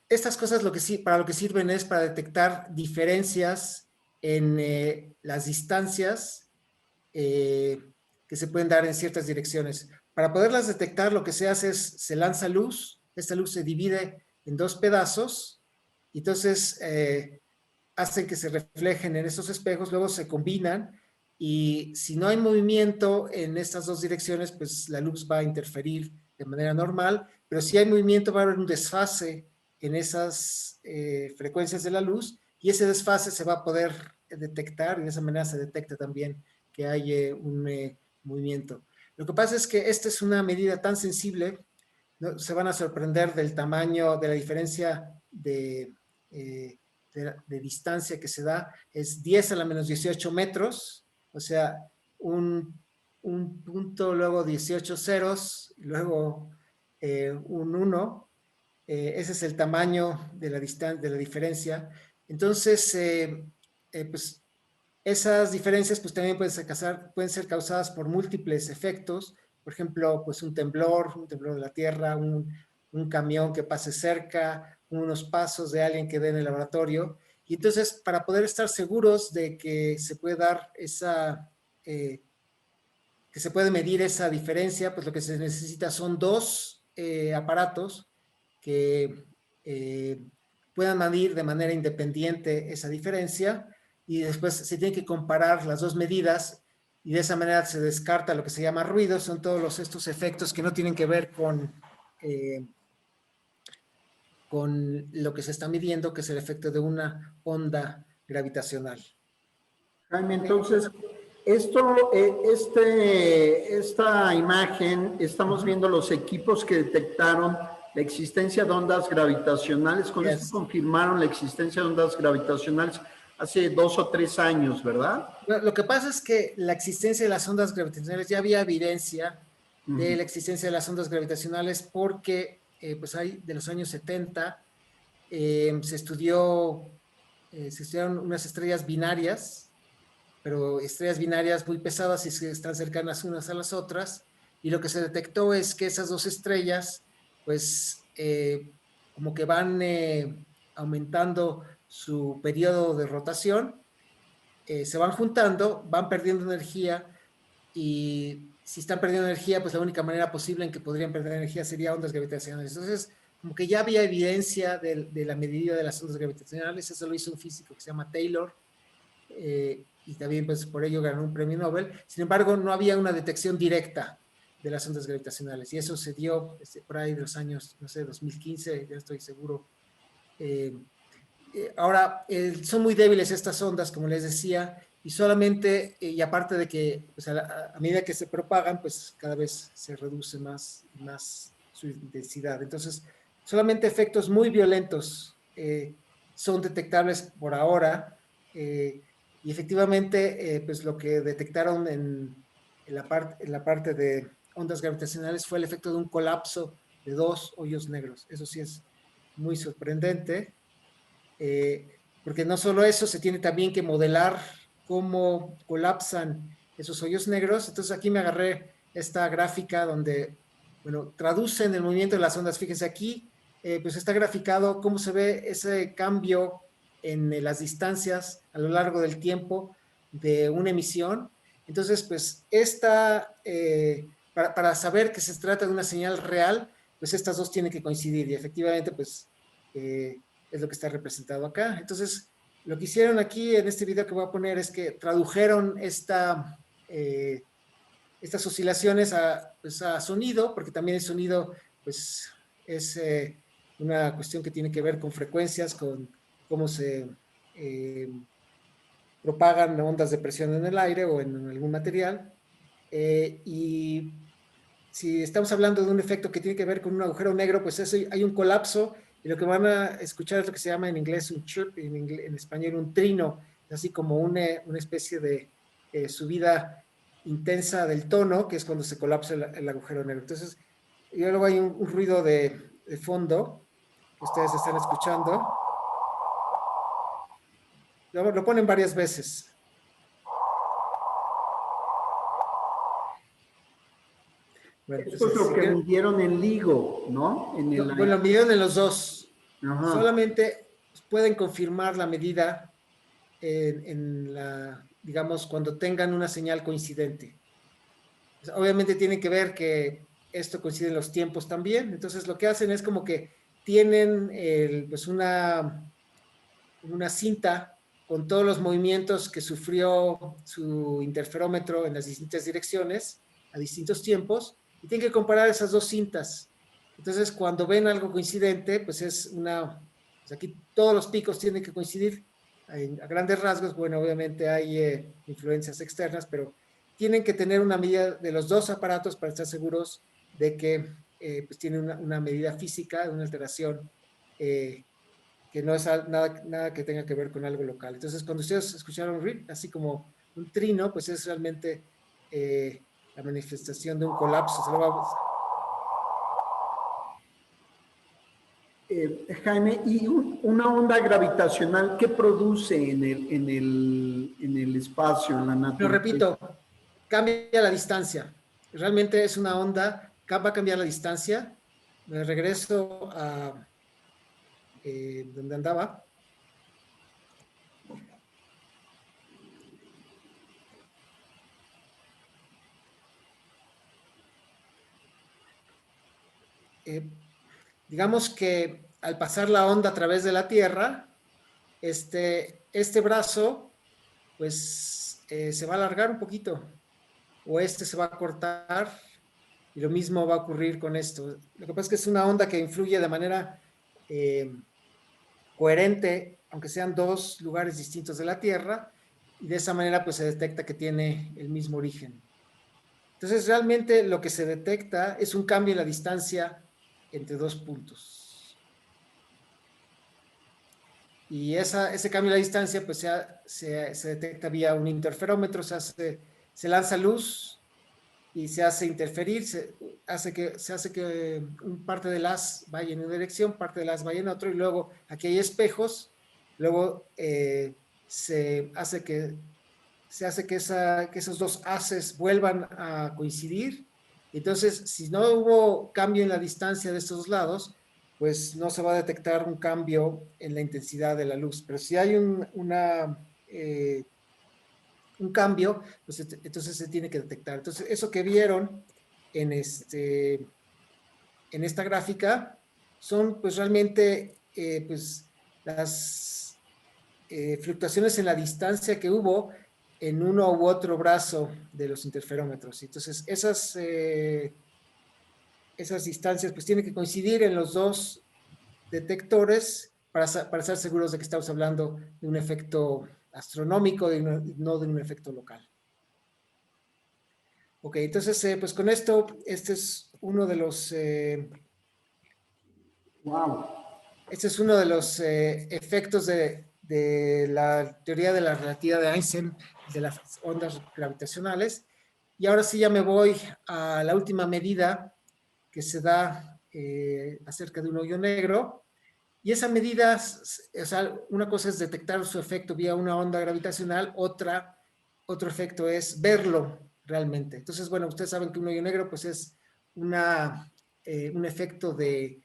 [SPEAKER 2] estas cosas para lo que sirven es para detectar diferencias en las distancias que se pueden dar en ciertas direcciones. Para poderlas detectar, lo que se hace es, se lanza luz, esta luz se divide en dos pedazos, y entonces hacen que se reflejen en esos espejos, luego se combinan, y si no hay movimiento en estas dos direcciones, pues la luz va a interferir de manera normal, pero si hay movimiento va a haber un desfase en esas frecuencias de la luz, y ese desfase se va a poder detectar, y de esa manera se detecta también que hay un movimiento. Lo que pasa es que esta es una medida tan sensible, ¿no? Se van a sorprender del tamaño, de la diferencia de distancia que se da, es 10 a la menos 18 metros, o sea, un punto, luego 18 ceros, luego un 1, ese es el tamaño de la diferencia. Entonces, pues esas diferencias pues también pueden ser causadas por múltiples efectos, por ejemplo, pues un temblor de la tierra, un camión que pase cerca, unos pasos de alguien que dé en el laboratorio. Y entonces, para poder estar seguros de que se puede dar que se puede medir esa diferencia, pues lo que se necesita son dos aparatos que puedan medir de manera independiente esa diferencia, y después se tienen que comparar las dos medidas y de esa manera se descarta lo que se llama ruido, son todos estos efectos que no tienen que ver con lo que se está midiendo, que es el efecto de una onda gravitacional.
[SPEAKER 1] Jaime,
[SPEAKER 2] ¿Okay?
[SPEAKER 1] entonces, esta imagen, estamos viendo los equipos que detectaron la existencia de ondas gravitacionales. Con esto
[SPEAKER 2] Yes.
[SPEAKER 1] confirmaron la existencia de ondas gravitacionales hace 2 o 3 años, ¿verdad?
[SPEAKER 2] Bueno, lo que pasa es que la existencia de las ondas gravitacionales, ya había evidencia de la existencia de las ondas gravitacionales porque pues hay de los años 70 se estudiaron unas estrellas binarias, pero estrellas binarias muy pesadas y que están cercanas unas a las otras, y lo que se detectó es que esas dos estrellas, pues, como que van aumentando su periodo de rotación, se van juntando, van perdiendo energía, y si están perdiendo energía, pues la única manera posible en que podrían perder energía sería ondas gravitacionales. Entonces, como que ya había evidencia de la medida de las ondas gravitacionales, eso lo hizo un físico que se llama Taylor, y también pues por ello ganó un premio Nobel. Sin embargo, no había una detección directa de las ondas gravitacionales, y eso se dio por ahí de los años, no sé, 2015, ya estoy seguro. Ahora, son muy débiles estas ondas, como les decía, y solamente, y aparte de que pues a medida que se propagan, pues cada vez se reduce más y más su intensidad. Entonces, solamente efectos muy violentos son detectables por ahora, y efectivamente, pues lo que detectaron en la parte de ondas gravitacionales fue el efecto de un colapso de dos hoyos negros. Eso sí es muy sorprendente, porque no solo eso, se tiene también que modelar cómo colapsan esos hoyos negros. Entonces aquí me agarré esta gráfica donde, bueno, traducen el movimiento de las ondas. Fíjense aquí, pues está graficado cómo se ve ese cambio en las distancias a lo largo del tiempo de una emisión. Entonces, pues para saber que se trata de una señal real, pues estas dos tienen que coincidir, y efectivamente, pues es lo que está representado acá. Entonces, lo que hicieron aquí en este video que voy a poner es que tradujeron estas oscilaciones pues a sonido, porque también el sonido pues es una cuestión que tiene que ver con frecuencias, con cómo se eh, propagan ondas de presión en el aire o en algún material. Y si estamos hablando de un efecto que tiene que ver con un agujero negro, pues hay un colapso, y lo que van a escuchar es lo que se llama en inglés un chirp, en español un trino, así como una especie de subida intensa del tono, que es cuando se colapsa el agujero negro. Entonces, y luego hay un ruido de fondo que ustedes están escuchando. Lo ponen varias veces. Bueno,
[SPEAKER 1] Esto es
[SPEAKER 2] entonces,
[SPEAKER 1] lo
[SPEAKER 2] si
[SPEAKER 1] que
[SPEAKER 2] quieren,
[SPEAKER 1] midieron en LIGO, ¿no?
[SPEAKER 2] bueno, midieron en los dos.
[SPEAKER 1] Ajá.
[SPEAKER 2] Solamente pueden confirmar la medida digamos, cuando tengan una señal coincidente. Pues, obviamente tienen que ver que esto coincide en los tiempos también. Entonces lo que hacen es como que tienen pues una cinta con todos los movimientos que sufrió su interferómetro en las distintas direcciones a distintos tiempos, y tienen que comparar esas dos cintas. Entonces, cuando ven algo coincidente, pues pues aquí todos los picos tienen que coincidir a grandes rasgos. Bueno, obviamente hay influencias externas, pero tienen que tener una medida de los dos aparatos para estar seguros de que pues tienen una medida física, una alteración que no es nada que tenga que ver con algo local. Entonces, cuando ustedes escucharon RIP, así como un trino, pues es realmente la manifestación de un colapso.
[SPEAKER 1] Jaime, ¿y una onda gravitacional qué produce en el espacio, en la
[SPEAKER 2] Pero
[SPEAKER 1] naturaleza?
[SPEAKER 2] repito, cambia la distancia. Realmente es una onda, va a cambiar la distancia. Me regreso a donde andaba. Eh, digamos que al pasar la onda a través de la Tierra, este brazo pues se va a alargar un poquito. o este se va a cortar, y lo mismo va a ocurrir con esto. Lo que pasa es que es una onda que influye de manera coherente, aunque sean dos lugares distintos de la Tierra, y de esa manera pues se detecta que tiene el mismo origen. Entonces realmente lo que se detecta es un cambio en la distancia entre dos puntos. Y ese cambio en la distancia pues se detecta vía un interferómetro, se lanza luz y se hace interferir, se hace que parte del haz vaya en una dirección, parte del haz vaya en otro, y luego aquí hay espejos, luego se hace que esos dos haces vuelvan a coincidir. Entonces, si no hubo cambio en la distancia de estos lados, pues no se va a detectar un cambio en la intensidad de la luz. Pero si hay un cambio, pues entonces se tiene que detectar. Entonces, eso que vieron en, en esta gráfica son pues realmente pues las fluctuaciones en la distancia que hubo en uno u otro brazo de los interferómetros. Entonces, esas distancias pues tienen que coincidir en los dos detectores para estar seguros de que estamos hablando de un efecto astronómico y no de un efecto local. Ok, entonces, pues con esto, este es uno de los...
[SPEAKER 1] Wow.
[SPEAKER 2] Este es uno de los efectos de la teoría de la relatividad de Einstein, de las ondas gravitacionales. Y ahora sí ya me voy a la última medida que se da acerca de un hoyo negro. Y esa medida, o sea, una cosa es detectar su efecto vía una onda gravitacional, otro efecto es verlo realmente. Entonces, bueno, ustedes saben que un hoyo negro pues es un efecto de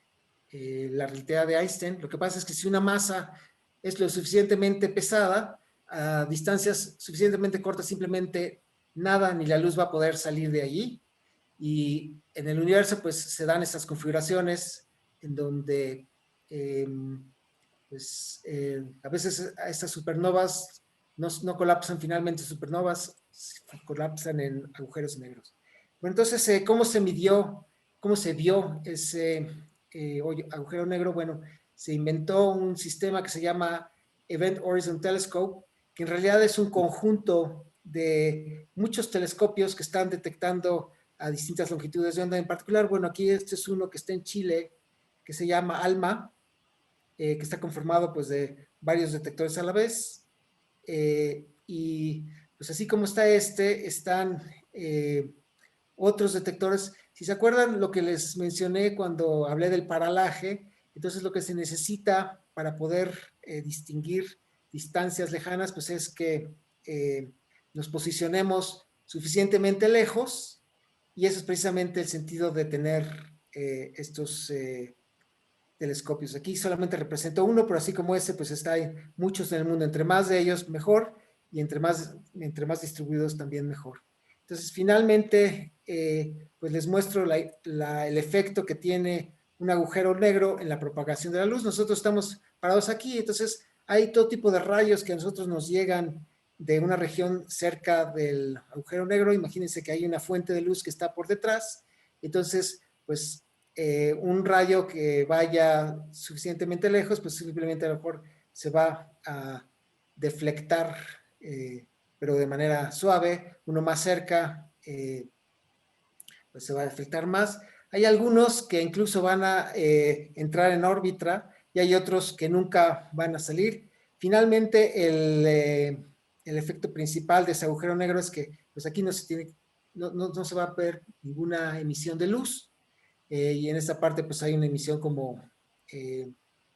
[SPEAKER 2] la relatividad de Einstein. Lo que pasa es que si una masa es lo suficientemente pesada, a distancias suficientemente cortas, simplemente nada ni la luz va a poder salir de allí. Y en el universo, pues se dan estas configuraciones en donde, pues, a veces estas supernovas no colapsan finalmente supernovas, colapsan en agujeros negros. Bueno, entonces, ¿cómo se midió, cómo se vio ese agujero negro? Bueno, se inventó un sistema que se llama Event Horizon Telescope, que en realidad es un conjunto de muchos telescopios que están detectando a distintas longitudes de onda. En particular, bueno, aquí este es uno que está en Chile, que se llama ALMA, que está conformado pues de varios detectores a la vez. Y pues así como está están otros detectores. Si se acuerdan lo que les mencioné cuando hablé del paralaje, entonces lo que se necesita para poder distinguir distancias lejanas, pues es que nos posicionemos suficientemente lejos, y eso es precisamente el sentido de tener estos telescopios. Aquí solamente represento uno, pero así como ese, pues hay muchos en el mundo. Entre más de ellos, mejor, y entre más distribuidos también mejor. Entonces, finalmente, pues les muestro el efecto que tiene un agujero negro en la propagación de la luz. Nosotros estamos parados aquí, entonces hay todo tipo de rayos que a nosotros nos llegan de una región cerca del agujero negro. Imagínense que hay una fuente de luz que está por detrás. Entonces, pues un rayo que vaya suficientemente lejos, pues simplemente a lo mejor se va a deflectar, pero de manera suave. Uno más cerca, pues se va a deflectar más. Hay algunos que incluso van a entrar en órbita, y hay otros que nunca van a salir. Finalmente, el efecto principal de ese agujero negro es que pues aquí no se va a ver ninguna emisión de luz. Y en esta parte pues hay una emisión como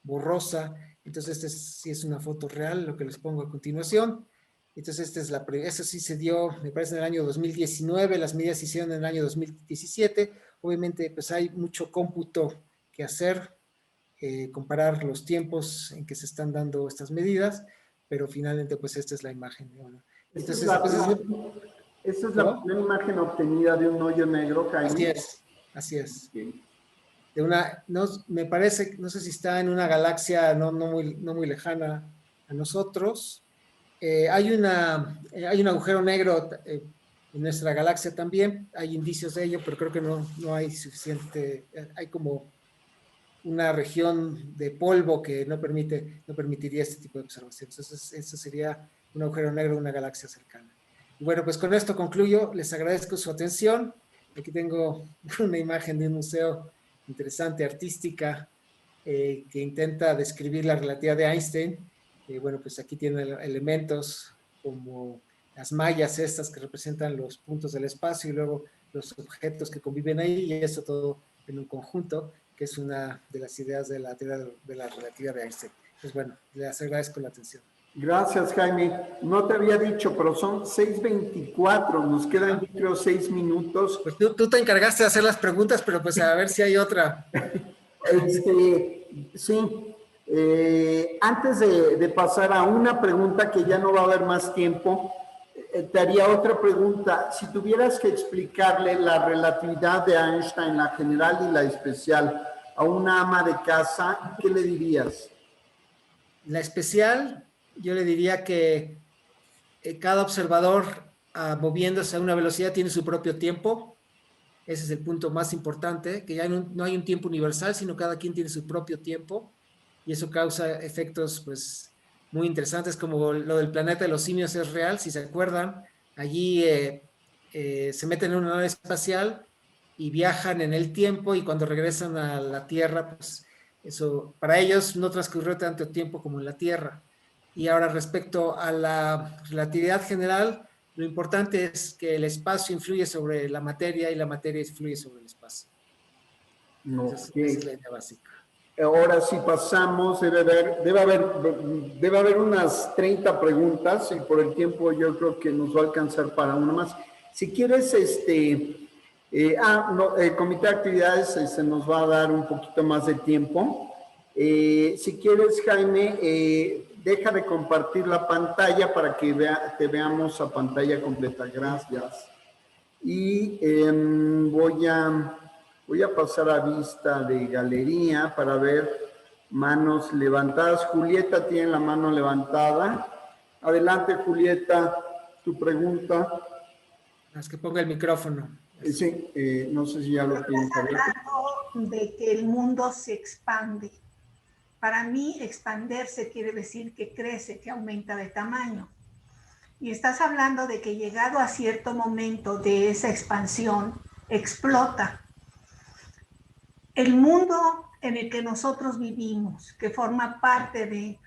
[SPEAKER 2] borrosa. Entonces sí es una foto real, lo que les pongo a continuación. Entonces esta sí se dio, me parece, en el año 2019, las medidas se hicieron en el año 2017. Obviamente pues hay mucho cómputo que hacer, comparar los tiempos en que se están dando estas medidas, pero finalmente pues esta es la imagen. Bueno,
[SPEAKER 1] Esa es
[SPEAKER 2] entonces, pues,
[SPEAKER 1] esa es la
[SPEAKER 2] ¿no?
[SPEAKER 1] primera imagen obtenida de un hoyo negro,
[SPEAKER 2] Así
[SPEAKER 1] Jaime.
[SPEAKER 2] es, así es.
[SPEAKER 1] Okay.
[SPEAKER 2] No, me parece, no sé si está en una galaxia no muy lejana a nosotros. Hay un agujero negro en nuestra galaxia también. Hay indicios de ello, pero creo que no hay suficiente, hay como una región de polvo que no permitiría este tipo de observaciones. Entonces, eso sería un agujero negro de una galaxia cercana. Y bueno, pues con esto concluyo. Les agradezco su atención. Aquí tengo una imagen de un museo interesante, artística, que intenta describir la relatividad de Einstein. Bueno, pues aquí tiene elementos como las mallas estas que representan los puntos del espacio y luego los objetos que conviven ahí, y eso todo en un conjunto, que es una de las ideas de la teoría de la relatividad de Einstein. Pues bueno, les agradezco la atención.
[SPEAKER 1] Gracias, Jaime. No te había dicho, pero son 6:24. Nos quedan, yo creo, 6 minutos.
[SPEAKER 2] Pues tú te encargaste de hacer las preguntas, pero pues a ver si hay otra.
[SPEAKER 1] Sí. Antes de pasar a una pregunta que ya no va a haber más tiempo, te haría otra pregunta. Si tuvieras que explicarle la relatividad de Einstein, la general y la especial, a una ama de casa, ¿qué le dirías?
[SPEAKER 2] La especial, yo le diría que cada observador moviéndose a una velocidad tiene su propio tiempo. Ese es el punto más importante, que ya no hay un tiempo universal, sino cada quien tiene su propio tiempo, y eso causa efectos pues muy interesantes, como lo del planeta de los simios es real. Si se acuerdan, allí se meten en una nave espacial y viajan en el tiempo, y cuando regresan a la Tierra, pues eso para ellos no transcurrió tanto tiempo como en la Tierra. Y ahora, respecto a la relatividad general, lo importante es que el espacio influye sobre la materia y la materia influye sobre el espacio. Esa es la idea básica.
[SPEAKER 1] Ahora sí pasamos, debe haber unas 30 preguntas, y por el tiempo yo creo que nos va a alcanzar para una más. Si quieres, el comité de actividades nos va a dar un poquito más de tiempo. Si quieres, Jaime, deja de compartir la pantalla para que te veamos a pantalla completa. Gracias. Y voy a pasar a vista de galería para ver manos levantadas. Julieta tiene la mano levantada. Adelante, Julieta, tu pregunta.
[SPEAKER 2] Es que ponga el micrófono.
[SPEAKER 1] Sí, no sé si ya lo tienes abierto.
[SPEAKER 3] Hablando de que el mundo se expande. Para mí, expandirse quiere decir que crece, que aumenta de tamaño. Y estás hablando de que llegado a cierto momento de esa expansión, explota. El mundo en el que nosotros vivimos, que forma parte de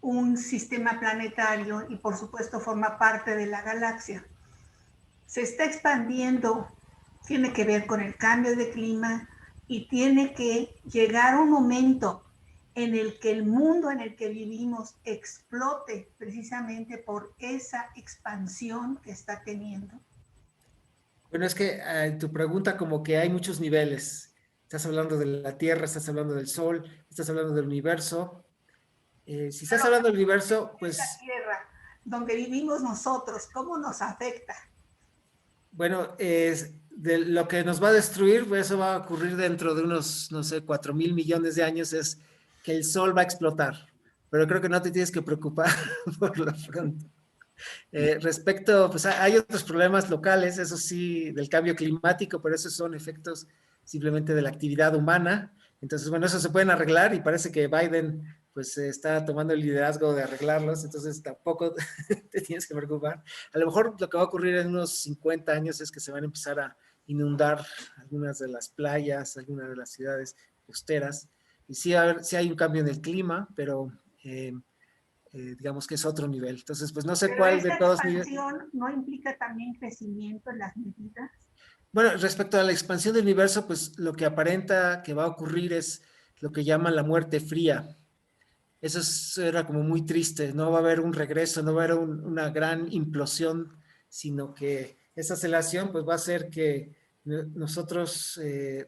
[SPEAKER 3] un sistema planetario y por supuesto forma parte de la galaxia, se está expandiendo, tiene que ver con el cambio de clima y tiene que llegar a un momento en el que el mundo en el que vivimos explote precisamente por esa expansión que está teniendo.
[SPEAKER 2] Bueno, es que tu pregunta como que hay muchos niveles. Estás hablando de la Tierra, estás hablando del Sol, estás hablando del universo. Si estás hablando del universo, pues...
[SPEAKER 3] La Tierra, donde vivimos nosotros, ¿cómo nos afecta?
[SPEAKER 2] Bueno, de lo que nos va a destruir, pues eso va a ocurrir dentro de unos, no sé, 4,000 millones de años, es que el Sol va a explotar. Pero creo que no te tienes que preocupar por lo pronto. Respecto, pues hay otros problemas locales, eso sí, del cambio climático, pero esos son efectos simplemente de la actividad humana. Entonces, bueno, eso se pueden arreglar, y parece que Biden pues está tomando el liderazgo de arreglarlos, entonces tampoco te tienes que preocupar. A lo mejor lo que va a ocurrir en unos 50 años es que se van a empezar a inundar algunas de las playas, algunas de las ciudades costeras, y sí, sí hay un cambio en el clima, pero digamos que es otro nivel. Entonces, pues no sé
[SPEAKER 3] pero
[SPEAKER 2] cuál de todos niveles.
[SPEAKER 3] ¿No implica también crecimiento en las medidas?
[SPEAKER 2] Bueno, respecto a la expansión del universo, pues lo que aparenta que va a ocurrir es lo que llaman la muerte fría. Eso era como muy triste, no va a haber un regreso, no va a haber una gran implosión, sino que esa aceleración pues va a hacer que nosotros,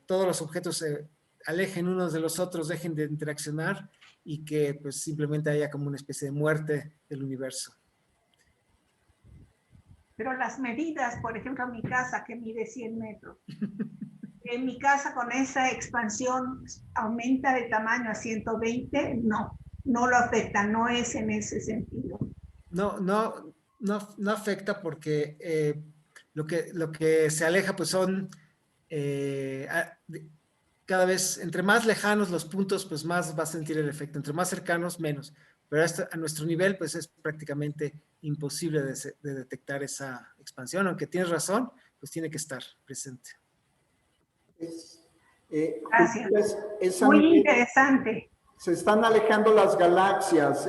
[SPEAKER 2] todos los objetos se alejen unos de los otros, dejen de interaccionar, y que pues simplemente haya como una especie de muerte del universo.
[SPEAKER 3] Pero las medidas, por ejemplo, mi casa que mide 100 metros, en mi casa con esa expansión aumenta de tamaño a 120, no lo afecta, no es en ese sentido.
[SPEAKER 2] No afecta porque Lo que se aleja pues son cada vez, entre más lejanos los puntos, pues más va a sentir el efecto, entre más cercanos, menos. Pero a nuestro nivel, pues es prácticamente imposible de detectar esa expansión, aunque tienes razón, pues tiene que estar presente.
[SPEAKER 3] Gracias. Muy interesante.
[SPEAKER 1] Se están alejando las galaxias,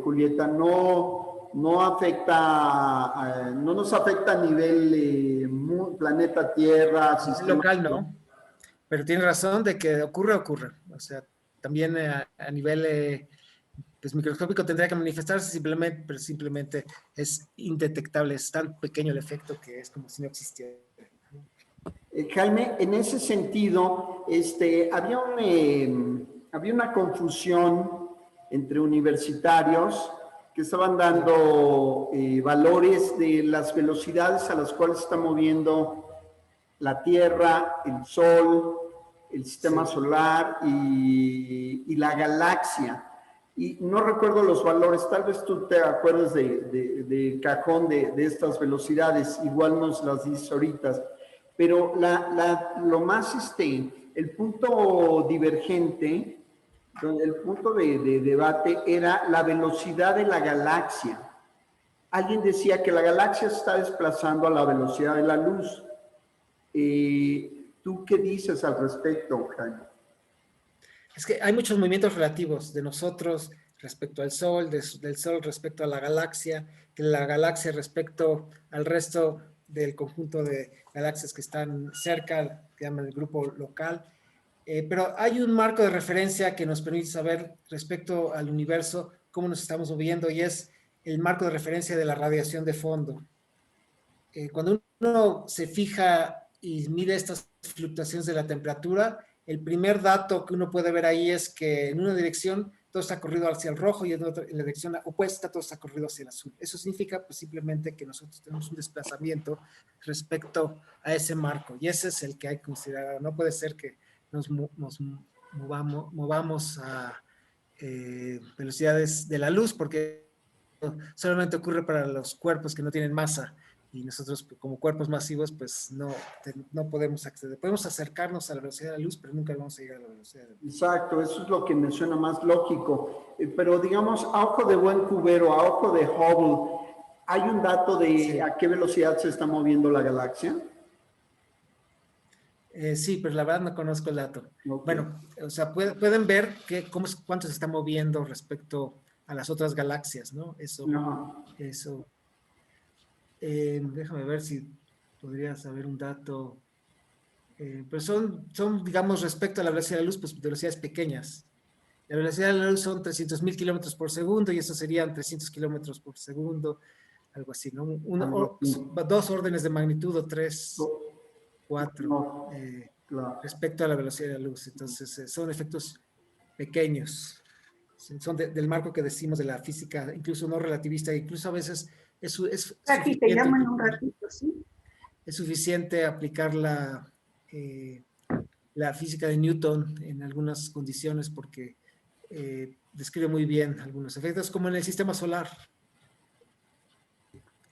[SPEAKER 1] Julieta, no afecta, no nos afecta a nivel planeta Tierra, sistema
[SPEAKER 2] local, ¿no? Pero tiene razón de que ocurre. O sea, también a nivel pues microscópico tendría que manifestarse pero simplemente es indetectable, es tan pequeño el efecto que es como si no existiera.
[SPEAKER 1] Jaime, en ese sentido, había una confusión entre universitarios que estaban dando valores de las velocidades a las cuales se está moviendo la Tierra, el Sol, el sistema solar y la galaxia. Y no recuerdo los valores, tal vez tú te acuerdes de cajón de estas velocidades, igual nos las dices ahorita. Pero lo más, el punto divergente, el punto de debate era la velocidad de la galaxia. Alguien decía que la galaxia se está desplazando a la velocidad de la luz. ¿Tú qué dices al respecto, Jaime?
[SPEAKER 2] Es que hay muchos movimientos relativos de nosotros respecto al Sol, del Sol respecto a la galaxia, que la galaxia respecto al resto del conjunto de galaxias que están cerca, que llaman el grupo local. Pero hay un marco de referencia que nos permite saber respecto al universo cómo nos estamos moviendo, y es el marco de referencia de la radiación de fondo. Cuando uno se fija y mide estas fluctuaciones de la temperatura, el primer dato que uno puede ver ahí es que en una dirección todo está corrido hacia el rojo y en la dirección opuesta todo está corrido hacia el azul. Eso significa pues simplemente que nosotros tenemos un desplazamiento respecto a ese marco, y ese es el que hay que considerar. No puede ser que nos movamos a velocidades de la luz, porque solamente ocurre para los cuerpos que no tienen masa, y nosotros como cuerpos masivos pues no podemos acceder. Podemos acercarnos a la velocidad de la luz, pero nunca vamos a llegar a la velocidad de la luz.
[SPEAKER 1] Exacto, eso es lo que me suena más lógico. Pero digamos, a ojo de buen cubero, a ojo de Hubble, ¿hay un dato de a qué velocidad se está moviendo la galaxia?
[SPEAKER 2] Sí, pero la verdad no conozco el dato.
[SPEAKER 1] Okay.
[SPEAKER 2] Bueno, o sea, pueden ver cuánto se está moviendo respecto a las otras galaxias, ¿no? Eso. Déjame ver si podría saber un dato. Pero son, digamos, respecto a la velocidad de la luz, pues velocidades pequeñas. La velocidad de la luz son 300,000 kilómetros por segundo, y eso serían 300 kilómetros por segundo, algo así, ¿no? Dos órdenes de magnitud, o 3, 4,
[SPEAKER 1] claro.
[SPEAKER 2] respecto a la velocidad de la luz. Entonces, son efectos pequeños. Son del marco que decimos de la física, incluso no relativista, incluso a veces
[SPEAKER 3] Aquí te llaman un ratito, ¿sí?
[SPEAKER 2] Es suficiente aplicar la física de Newton en algunas condiciones, porque describe muy bien algunos efectos, como en el sistema solar.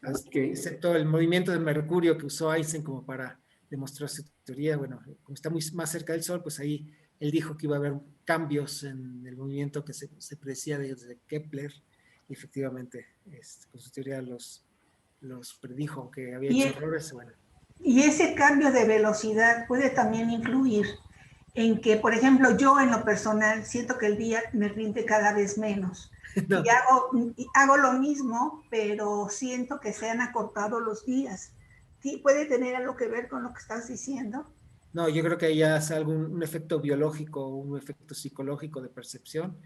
[SPEAKER 2] Excepto el movimiento de Mercurio que usó Einstein como para demostrar su teoría. Bueno, como está más cerca del Sol, pues ahí él dijo que iba a haber cambios en el movimiento que se predecía desde Kepler, y efectivamente con su teoría los predijo, que había hecho errores. Bueno.
[SPEAKER 3] Y ese cambio de velocidad puede también influir en que, por ejemplo, yo en lo personal siento que el día me rinde cada vez menos. No. Y hago lo mismo, pero siento que se han acortado los días. ¿Puede tener algo que ver con lo que estás diciendo?
[SPEAKER 2] No, yo creo que ya es un efecto biológico, un efecto psicológico de percepción.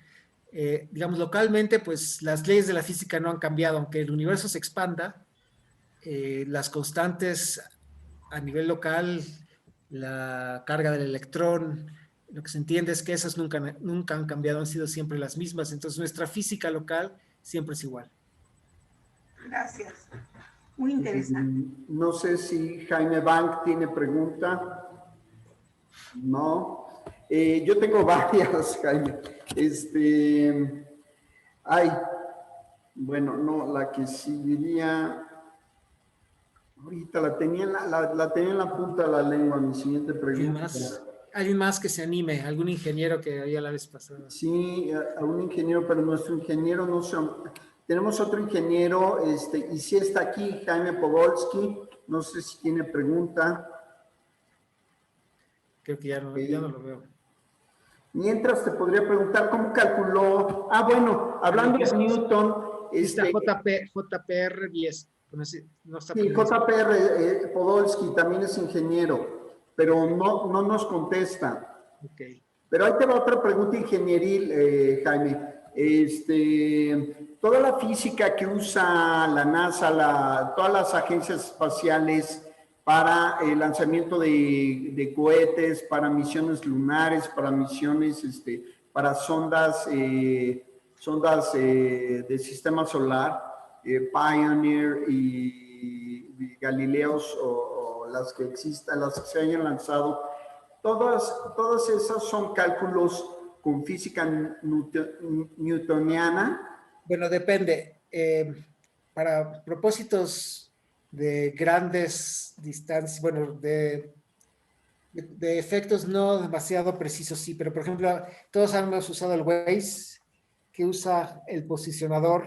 [SPEAKER 2] Digamos, localmente, pues las leyes de la física no han cambiado. Aunque el universo se expanda, las constantes a nivel local, la carga del electrón, lo que se entiende es que esas nunca han cambiado, han sido siempre las mismas. Entonces nuestra física local siempre es igual.
[SPEAKER 3] Gracias. Muy interesante.
[SPEAKER 1] No sé si Jaime Bank tiene pregunta. No. Yo tengo varias, Jaime. Bueno, no, la que sí diría... Ahorita la tenía la tenía en la punta de la lengua, mi siguiente pregunta.
[SPEAKER 2] ¿Alguien más que se anime? ¿Algún ingeniero que había la vez pasada?
[SPEAKER 1] Sí, a un ingeniero, pero nuestro ingeniero no se... Tenemos otro ingeniero, y sí está aquí, Jaime Podolsky. No sé si tiene pregunta.
[SPEAKER 2] Creo que ya no lo veo.
[SPEAKER 1] Mientras te podría preguntar cómo calculó... Ah, bueno, hablando de Newton...
[SPEAKER 2] Está JPR 10. No está
[SPEAKER 1] Sí, JPR Podolsky también es ingeniero, pero no nos contesta.
[SPEAKER 2] Ok.
[SPEAKER 1] Pero ahí te va otra pregunta ingenieril, Jaime. Toda la física que usa la NASA, todas las agencias espaciales para el lanzamiento de cohetes, para misiones lunares, para misiones, para sondas de sistema solar, Pioneer y Galileos o las que existan, las que se hayan lanzado, todas esas son cálculos con física newtoniana.
[SPEAKER 2] Bueno, depende. Para propósitos de grandes distancias, bueno, de efectos no demasiado precisos, sí, pero por ejemplo, todos hemos usado el Waze, que usa el posicionador,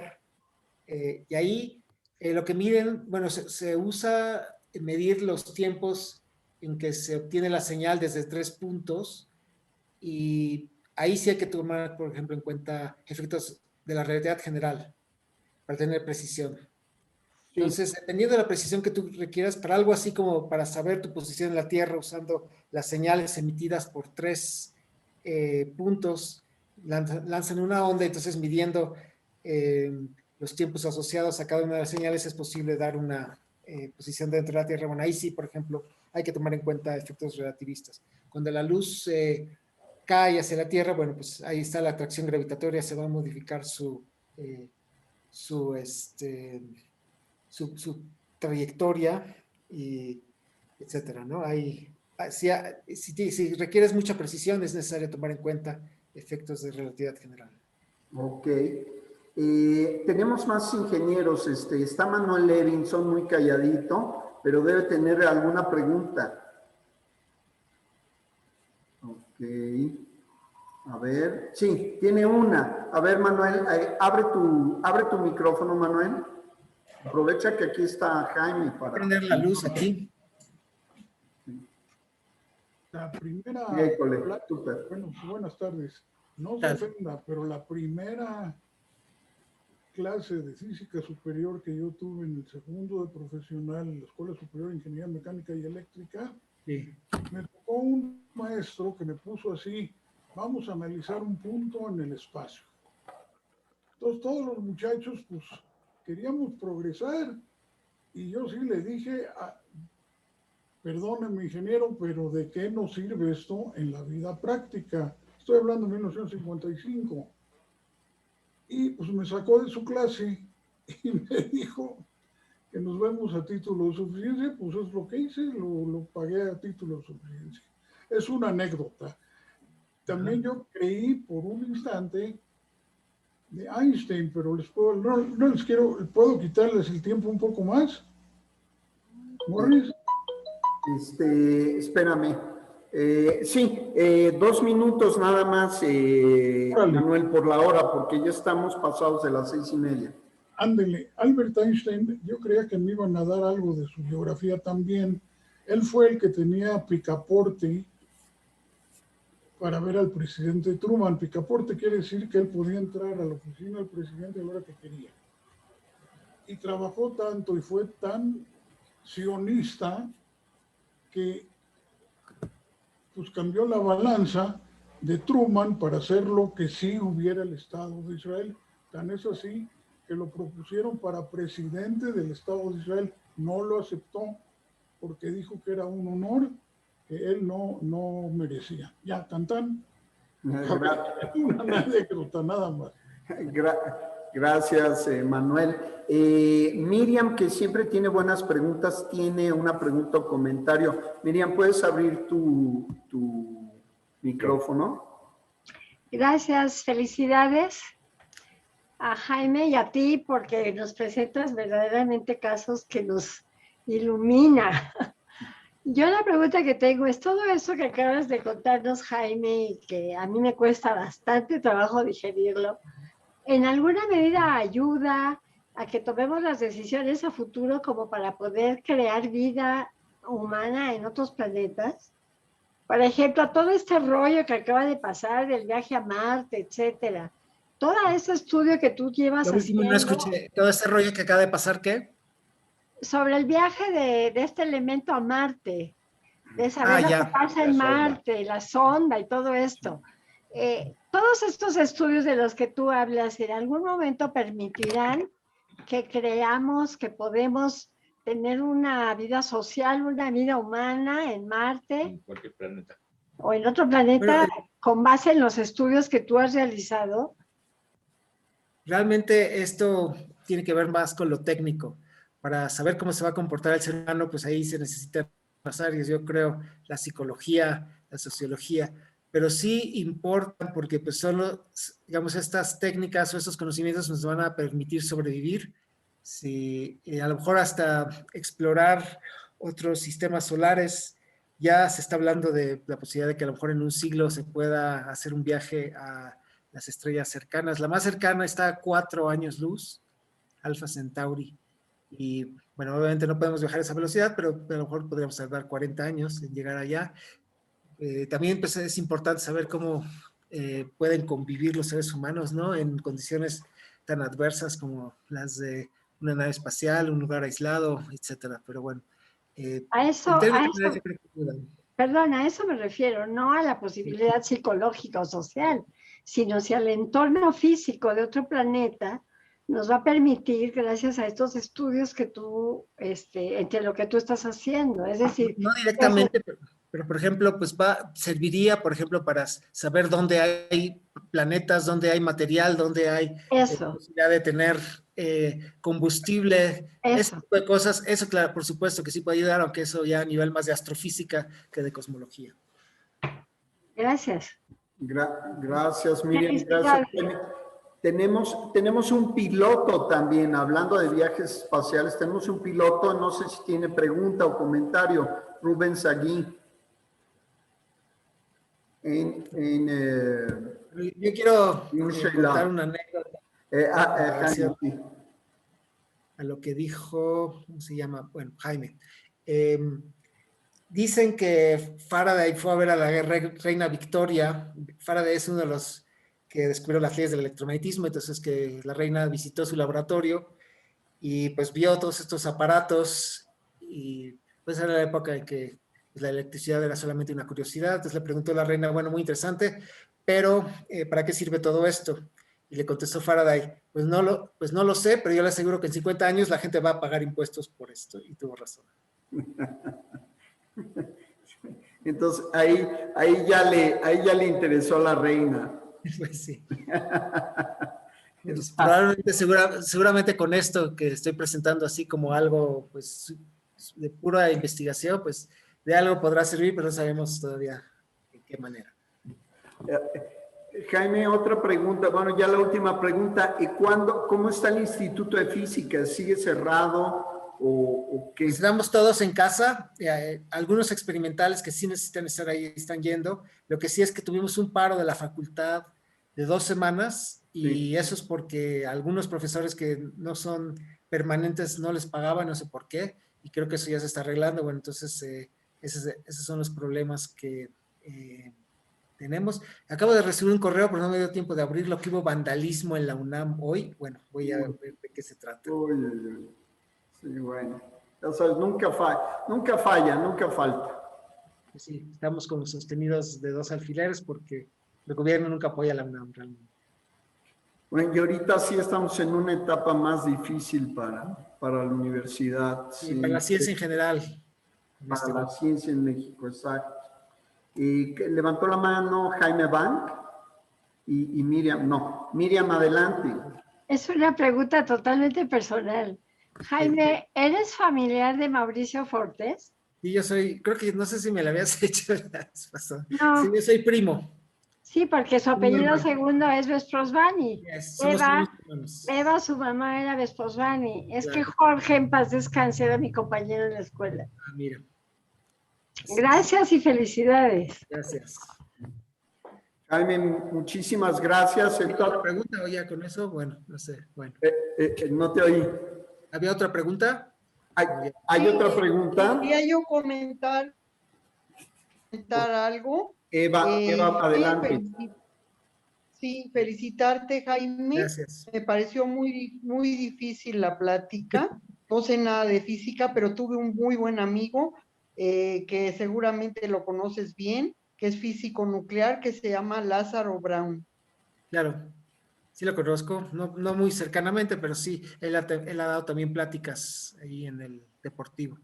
[SPEAKER 2] y ahí lo que miden, bueno, se usa medir los tiempos en que se obtiene la señal desde 3 puntos, y ahí sí hay que tomar, por ejemplo, en cuenta efectos de la relatividad general para tener precisión. Entonces, dependiendo de la precisión que tú requieras, para algo así como para saber tu posición en la Tierra usando las señales emitidas por 3 puntos, lanzan una onda, entonces midiendo los tiempos asociados a cada una de las señales es posible dar una posición dentro de la Tierra. Bueno, ahí sí, por ejemplo, hay que tomar en cuenta efectos relativistas. Cuando la luz cae hacia la Tierra, bueno, pues ahí está la atracción gravitatoria, se va a modificar su trayectoria, y etcétera, ¿no? Si requieres mucha precisión, es necesario tomar en cuenta efectos de relatividad general.
[SPEAKER 1] Ok. Tenemos más ingenieros. Está Manuel Levinson muy calladito, pero debe tener alguna pregunta. Ok. A ver, sí, tiene una. A ver, Manuel, abre tu micrófono, Manuel. Aprovecha que aquí está Jaime para...
[SPEAKER 2] Prender la luz aquí.
[SPEAKER 4] La primera... Bueno, buenas tardes. No se ofenda, pero la primera clase de física superior que yo tuve en el segundo de profesional en la Escuela Superior de Ingeniería Mecánica y Eléctrica,
[SPEAKER 2] sí,
[SPEAKER 4] me tocó un maestro que me puso así: vamos a analizar un punto en el espacio. Entonces todos los muchachos pues queríamos progresar, y yo sí le dije, perdóneme ingeniero, pero ¿de qué nos sirve esto en la vida práctica? Estoy hablando de 1955. Y pues me sacó de su clase y me dijo que nos vemos a título de suficiencia. Pues es lo que hice, lo pagué a título de suficiencia. Es una anécdota. También yo creí por un instante de Einstein, pero no les quiero, ¿puedo quitarles el tiempo un poco más? ¿Morris?
[SPEAKER 1] Espérame. Sí, 2 minutos nada más, Manuel, por la hora, porque ya estamos pasados de las 6:30.
[SPEAKER 4] Ándele, Albert Einstein, yo creía que me iban a dar algo de su biografía también. Él fue el que tenía picaporte para ver al presidente Truman. Picaporte quiere decir que él podía entrar a la oficina del presidente a la hora que quería. Y trabajó tanto y fue tan sionista que pues cambió la balanza de Truman para hacer lo que sí hubiera el Estado de Israel. Tan es así que lo propusieron para presidente del Estado de Israel. No lo aceptó porque dijo que era un honor que él no merecía. Ya, tan. Una anécdota nada más.
[SPEAKER 1] Gracias, Manuel. Miriam, que siempre tiene buenas preguntas, tiene una pregunta o comentario. Miriam, ¿puedes abrir tu micrófono?
[SPEAKER 5] Gracias, felicidades a Jaime y a ti, porque nos presentas verdaderamente casos que nos ilumina. Yo la pregunta que tengo es todo eso que acabas de contarnos, Jaime, y que a mí me cuesta bastante trabajo digerirlo, ¿en alguna medida ayuda a que tomemos las decisiones a futuro como para poder crear vida humana en otros planetas? Por ejemplo, todo este rollo que acaba de pasar del viaje a Marte, etcétera. Todo ese estudio que tú llevas
[SPEAKER 2] Lo último no
[SPEAKER 5] haciendo
[SPEAKER 2] escuché. Todo ese rollo que acaba de pasar, ¿qué?
[SPEAKER 5] sobre el viaje de este elemento a Marte, de saber lo que
[SPEAKER 2] Ya.
[SPEAKER 5] pasa en Marte, la sonda y todo esto. Todos estos estudios de los que tú hablas en algún momento permitirán que creamos que podemos tener una vida social, una vida humana en Marte.
[SPEAKER 6] En cualquier planeta.
[SPEAKER 5] O en otro planeta, con base en los estudios que tú has realizado.
[SPEAKER 2] Realmente esto tiene que ver más con lo técnico. Para saber cómo se va a comportar el ser humano, pues ahí se necesitan las áreas, yo creo, la psicología, la sociología, pero sí importan porque pues solo, digamos, estas técnicas o estos conocimientos nos van a permitir sobrevivir, si, a lo mejor hasta explorar otros sistemas solares. Ya se está hablando de la posibilidad de que a lo mejor en un siglo se pueda hacer un viaje a las estrellas cercanas. La más cercana está a 4 años luz, Alpha Centauri. Y bueno, obviamente no podemos viajar a esa velocidad, pero a lo mejor podríamos tardar 40 años en llegar allá. También pues, es importante saber cómo pueden convivir los seres humanos, ¿no? En condiciones tan adversas como las de una nave espacial, un lugar aislado, etcétera. Pero bueno,
[SPEAKER 5] A eso, perdón, a eso me refiero, no a la posibilidad psicológica o social, sino si al entorno físico de otro planeta nos va a permitir, gracias a estos estudios que tú, entre lo que tú estás haciendo, es decir...
[SPEAKER 2] No directamente, pero por ejemplo, pues serviría, por ejemplo, para saber dónde hay planetas, dónde hay material, dónde hay posibilidad de tener combustible, ese tipo de cosas. Eso, claro, por supuesto que sí puede ayudar, aunque eso ya a nivel más de astrofísica que de cosmología.
[SPEAKER 5] Gracias.
[SPEAKER 1] Gracias, Miriam. Gracias. Tenemos un piloto también, hablando de viajes espaciales, tenemos un piloto, no sé si tiene pregunta o comentario, Rubén Sagui.
[SPEAKER 2] Yo quiero contar una anécdota a lo que dijo, ¿cómo se llama? Bueno, Jaime. Dicen que Faraday fue a ver a la reina Victoria. Faraday es uno de los que descubrió las leyes del electromagnetismo, entonces que la reina visitó su laboratorio y pues vio todos estos aparatos y pues era la época en que la electricidad era solamente una curiosidad. Entonces le preguntó a la reina, bueno, muy interesante, pero ¿para qué sirve todo esto? Y le contestó Faraday, pues no lo sé, pero yo le aseguro que en 50 años la gente va a pagar impuestos por esto. Y tuvo razón.
[SPEAKER 1] Entonces ahí ya le interesó a la reina.
[SPEAKER 2] Pues sí. Pues, probablemente, seguramente con esto que estoy presentando así como algo pues de pura investigación, pues de algo podrá servir, pero no sabemos todavía de qué manera.
[SPEAKER 1] Jaime, otra pregunta, bueno, ya la última pregunta, ¿cómo está el Instituto de Física? ¿Sigue cerrado o qué?
[SPEAKER 2] Estamos todos en casa, algunos experimentales que sí necesitan estar ahí están yendo, lo que sí es que tuvimos un paro de la facultad de 2 semanas y eso es porque algunos profesores que no son permanentes no les pagaban, no sé por qué, y creo que eso ya se está arreglando. Bueno, entonces esos son los problemas que tenemos. Acabo de recibir un correo, pero no me dio tiempo de abrirlo, que hubo vandalismo en la UNAM hoy. Bueno, voy a ver de qué se trata.
[SPEAKER 1] Sí, bueno. Ya sabes, nunca falta.
[SPEAKER 2] Sí, estamos como sostenidos de 2 alfileres porque el gobierno nunca apoya a la UNAM realmente.
[SPEAKER 1] Bueno, y ahorita sí estamos en una etapa más difícil para la universidad.
[SPEAKER 2] Sí, para la ciencia en general.
[SPEAKER 1] Para la ciencia en México, exacto. Y levantó la mano Jaime Bank y Miriam, Miriam, adelante.
[SPEAKER 5] Es una pregunta totalmente personal. Jaime, ¿eres familiar de Mauricio Fortes?
[SPEAKER 2] Sí, yo soy, creo que no sé si me la habías hecho la vez pasada.
[SPEAKER 5] No.
[SPEAKER 2] Sí, yo soy primo.
[SPEAKER 5] Sí, porque su apellido segundo es Vesprosvani.
[SPEAKER 2] Yes, somos hermanos.
[SPEAKER 5] Eva, su mamá era Vesprosvani. Es que
[SPEAKER 2] Claro.
[SPEAKER 5] Jorge, en paz descanse, era mi compañero en la escuela.
[SPEAKER 2] Ah, mira.
[SPEAKER 5] Gracias y felicidades.
[SPEAKER 2] Gracias.
[SPEAKER 1] Jaime, muchísimas gracias.
[SPEAKER 2] ¿Hay otra pregunta o ya con eso? Bueno, no sé. Bueno.
[SPEAKER 1] No te oí.
[SPEAKER 2] ¿Había otra pregunta?
[SPEAKER 1] ¿Hay otra pregunta?
[SPEAKER 6] Quería yo comentar algo.
[SPEAKER 1] Eva, adelante.
[SPEAKER 6] Sí, felicitarte, Jaime.
[SPEAKER 2] Gracias.
[SPEAKER 6] Me pareció muy, muy difícil la plática. No sé nada de física, pero tuve un muy buen amigo que seguramente lo conoces bien, que es físico nuclear, que se llama Lázaro Brown.
[SPEAKER 2] Claro, sí lo conozco, no muy cercanamente, pero sí, él ha dado también pláticas ahí en el Deportivo.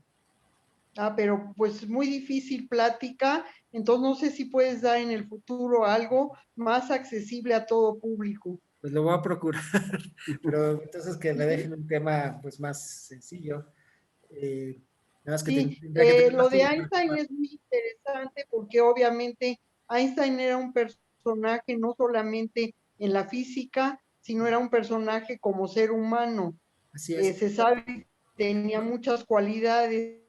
[SPEAKER 6] Pero pues muy difícil plática, entonces no sé si puedes dar en el futuro algo más accesible a todo público.
[SPEAKER 2] Pues lo voy a procurar, pero entonces que me dejen un tema pues más sencillo. Nada más que
[SPEAKER 6] Sí,
[SPEAKER 2] que
[SPEAKER 6] lo de Einstein es muy interesante porque obviamente Einstein era un personaje no solamente en la física, sino era un personaje como ser humano.
[SPEAKER 2] Así es.
[SPEAKER 6] Se sabe que tenía muchas cualidades.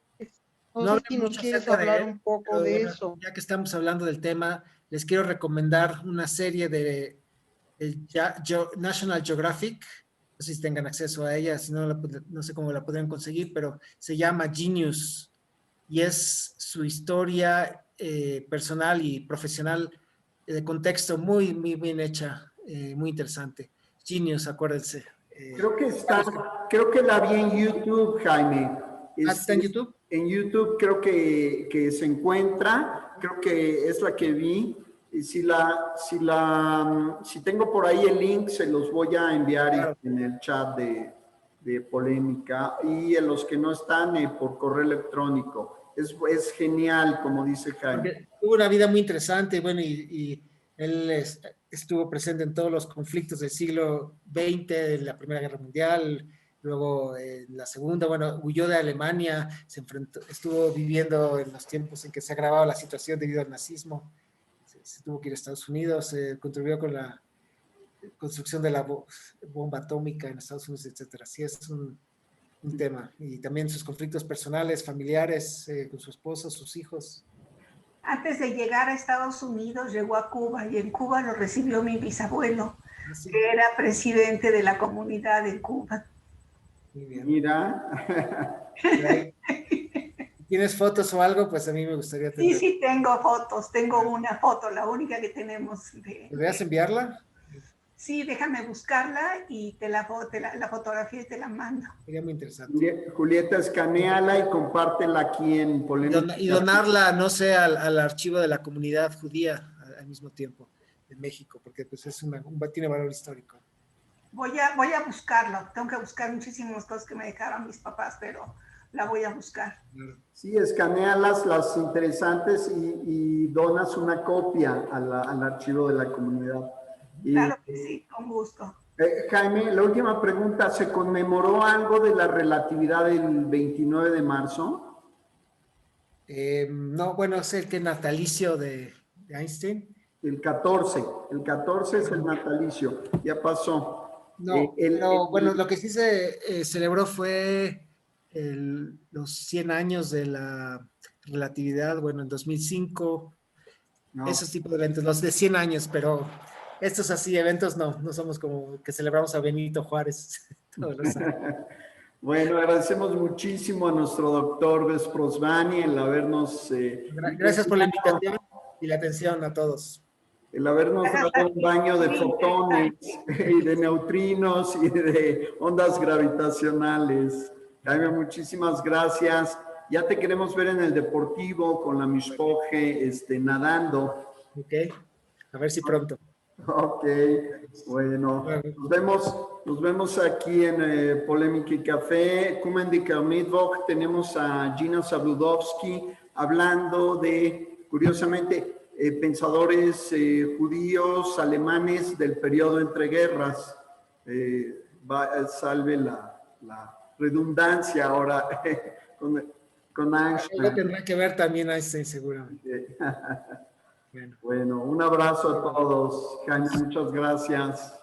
[SPEAKER 6] No sé si nos quieres hablar un poco de eso.
[SPEAKER 2] Ya que estamos hablando del tema, les quiero recomendar una serie de National Geographic. No sé si tengan acceso a ella, si no, no sé cómo la podrían conseguir, pero se llama Genius y es su historia personal y profesional de contexto muy, muy bien hecha, muy interesante. Genius, acuérdense.
[SPEAKER 1] Creo que la vi en YouTube, Jaime.
[SPEAKER 2] ¿Está en YouTube?
[SPEAKER 1] En YouTube creo que se encuentra, creo que es la que vi. Y si tengo por ahí el link, se los voy a enviar en el chat de Polémica, y a los que no están por correo electrónico. Es genial, como dice Jaime.
[SPEAKER 2] Porque tuvo una vida muy interesante, bueno, y él estuvo presente en todos los conflictos del siglo XX, de la Primera Guerra Mundial, luego en la Segunda, bueno, huyó de Alemania, estuvo viviendo en los tiempos en que se agravaba la situación debido al nazismo, se tuvo que ir a Estados Unidos, contribuyó con la construcción de la bomba atómica en Estados Unidos, etcétera. Sí, es un tema. Y también sus conflictos personales, familiares, con su esposo, sus hijos.
[SPEAKER 3] Antes de llegar a Estados Unidos, llegó a Cuba, y en Cuba lo recibió mi bisabuelo, que era presidente de la comunidad de Cuba.
[SPEAKER 2] Muy bien.
[SPEAKER 1] Mira.
[SPEAKER 2] ¿Tienes fotos o algo? Pues a mí me gustaría tener.
[SPEAKER 3] Sí, tengo fotos. Tengo una foto, la única que tenemos.
[SPEAKER 2] ¿Podrías enviarla?
[SPEAKER 3] Sí, déjame buscarla y la fotografía y te la mando.
[SPEAKER 2] Sería muy interesante.
[SPEAKER 1] Julieta, escanéala y compártela aquí en Polémica.
[SPEAKER 2] Y donarla, no sé, al archivo de la comunidad judía al mismo tiempo de México, porque pues tiene valor histórico.
[SPEAKER 3] Voy a buscarlo. Tengo que buscar muchísimas cosas que me dejaron mis papás, pero la voy a buscar.
[SPEAKER 1] Sí, escanéalas, las interesantes, y donas una copia al archivo de la comunidad.
[SPEAKER 3] Claro que sí, con gusto.
[SPEAKER 1] Jaime, la última pregunta, ¿se conmemoró algo de la relatividad del 29 de marzo?
[SPEAKER 2] No, bueno, es el natalicio de Einstein.
[SPEAKER 1] El 14 es el natalicio, ya pasó.
[SPEAKER 2] No, bueno, lo que sí se celebró fue los 100 años de la relatividad, bueno, en 2005, esos tipos de eventos, los de 100 años, pero estos así eventos no somos como que celebramos a Benito Juárez todos los años.
[SPEAKER 1] Bueno, agradecemos muchísimo a nuestro doctor Vesprosvani el habernos...
[SPEAKER 2] Gracias por la invitación y la atención a todos.
[SPEAKER 1] El habernos dado un baño de fotones y de neutrinos y de ondas gravitacionales. Jaime, muchísimas gracias. Ya te queremos ver en el Deportivo con la Mishpoche nadando.
[SPEAKER 2] Ok, a ver si pronto.
[SPEAKER 1] Ok, bueno, nos vemos aquí en Polémica y Café. Kumendiker Mittwoch, tenemos a Gina Zabludovsky hablando de, curiosamente, pensadores judíos alemanes del periodo entre guerras. Salve la redundancia ahora con Einstein.
[SPEAKER 2] Algo tendrá que ver también Einstein, seguramente. Bueno.
[SPEAKER 1] Bueno, un abrazo a todos. Jaime, muchas gracias.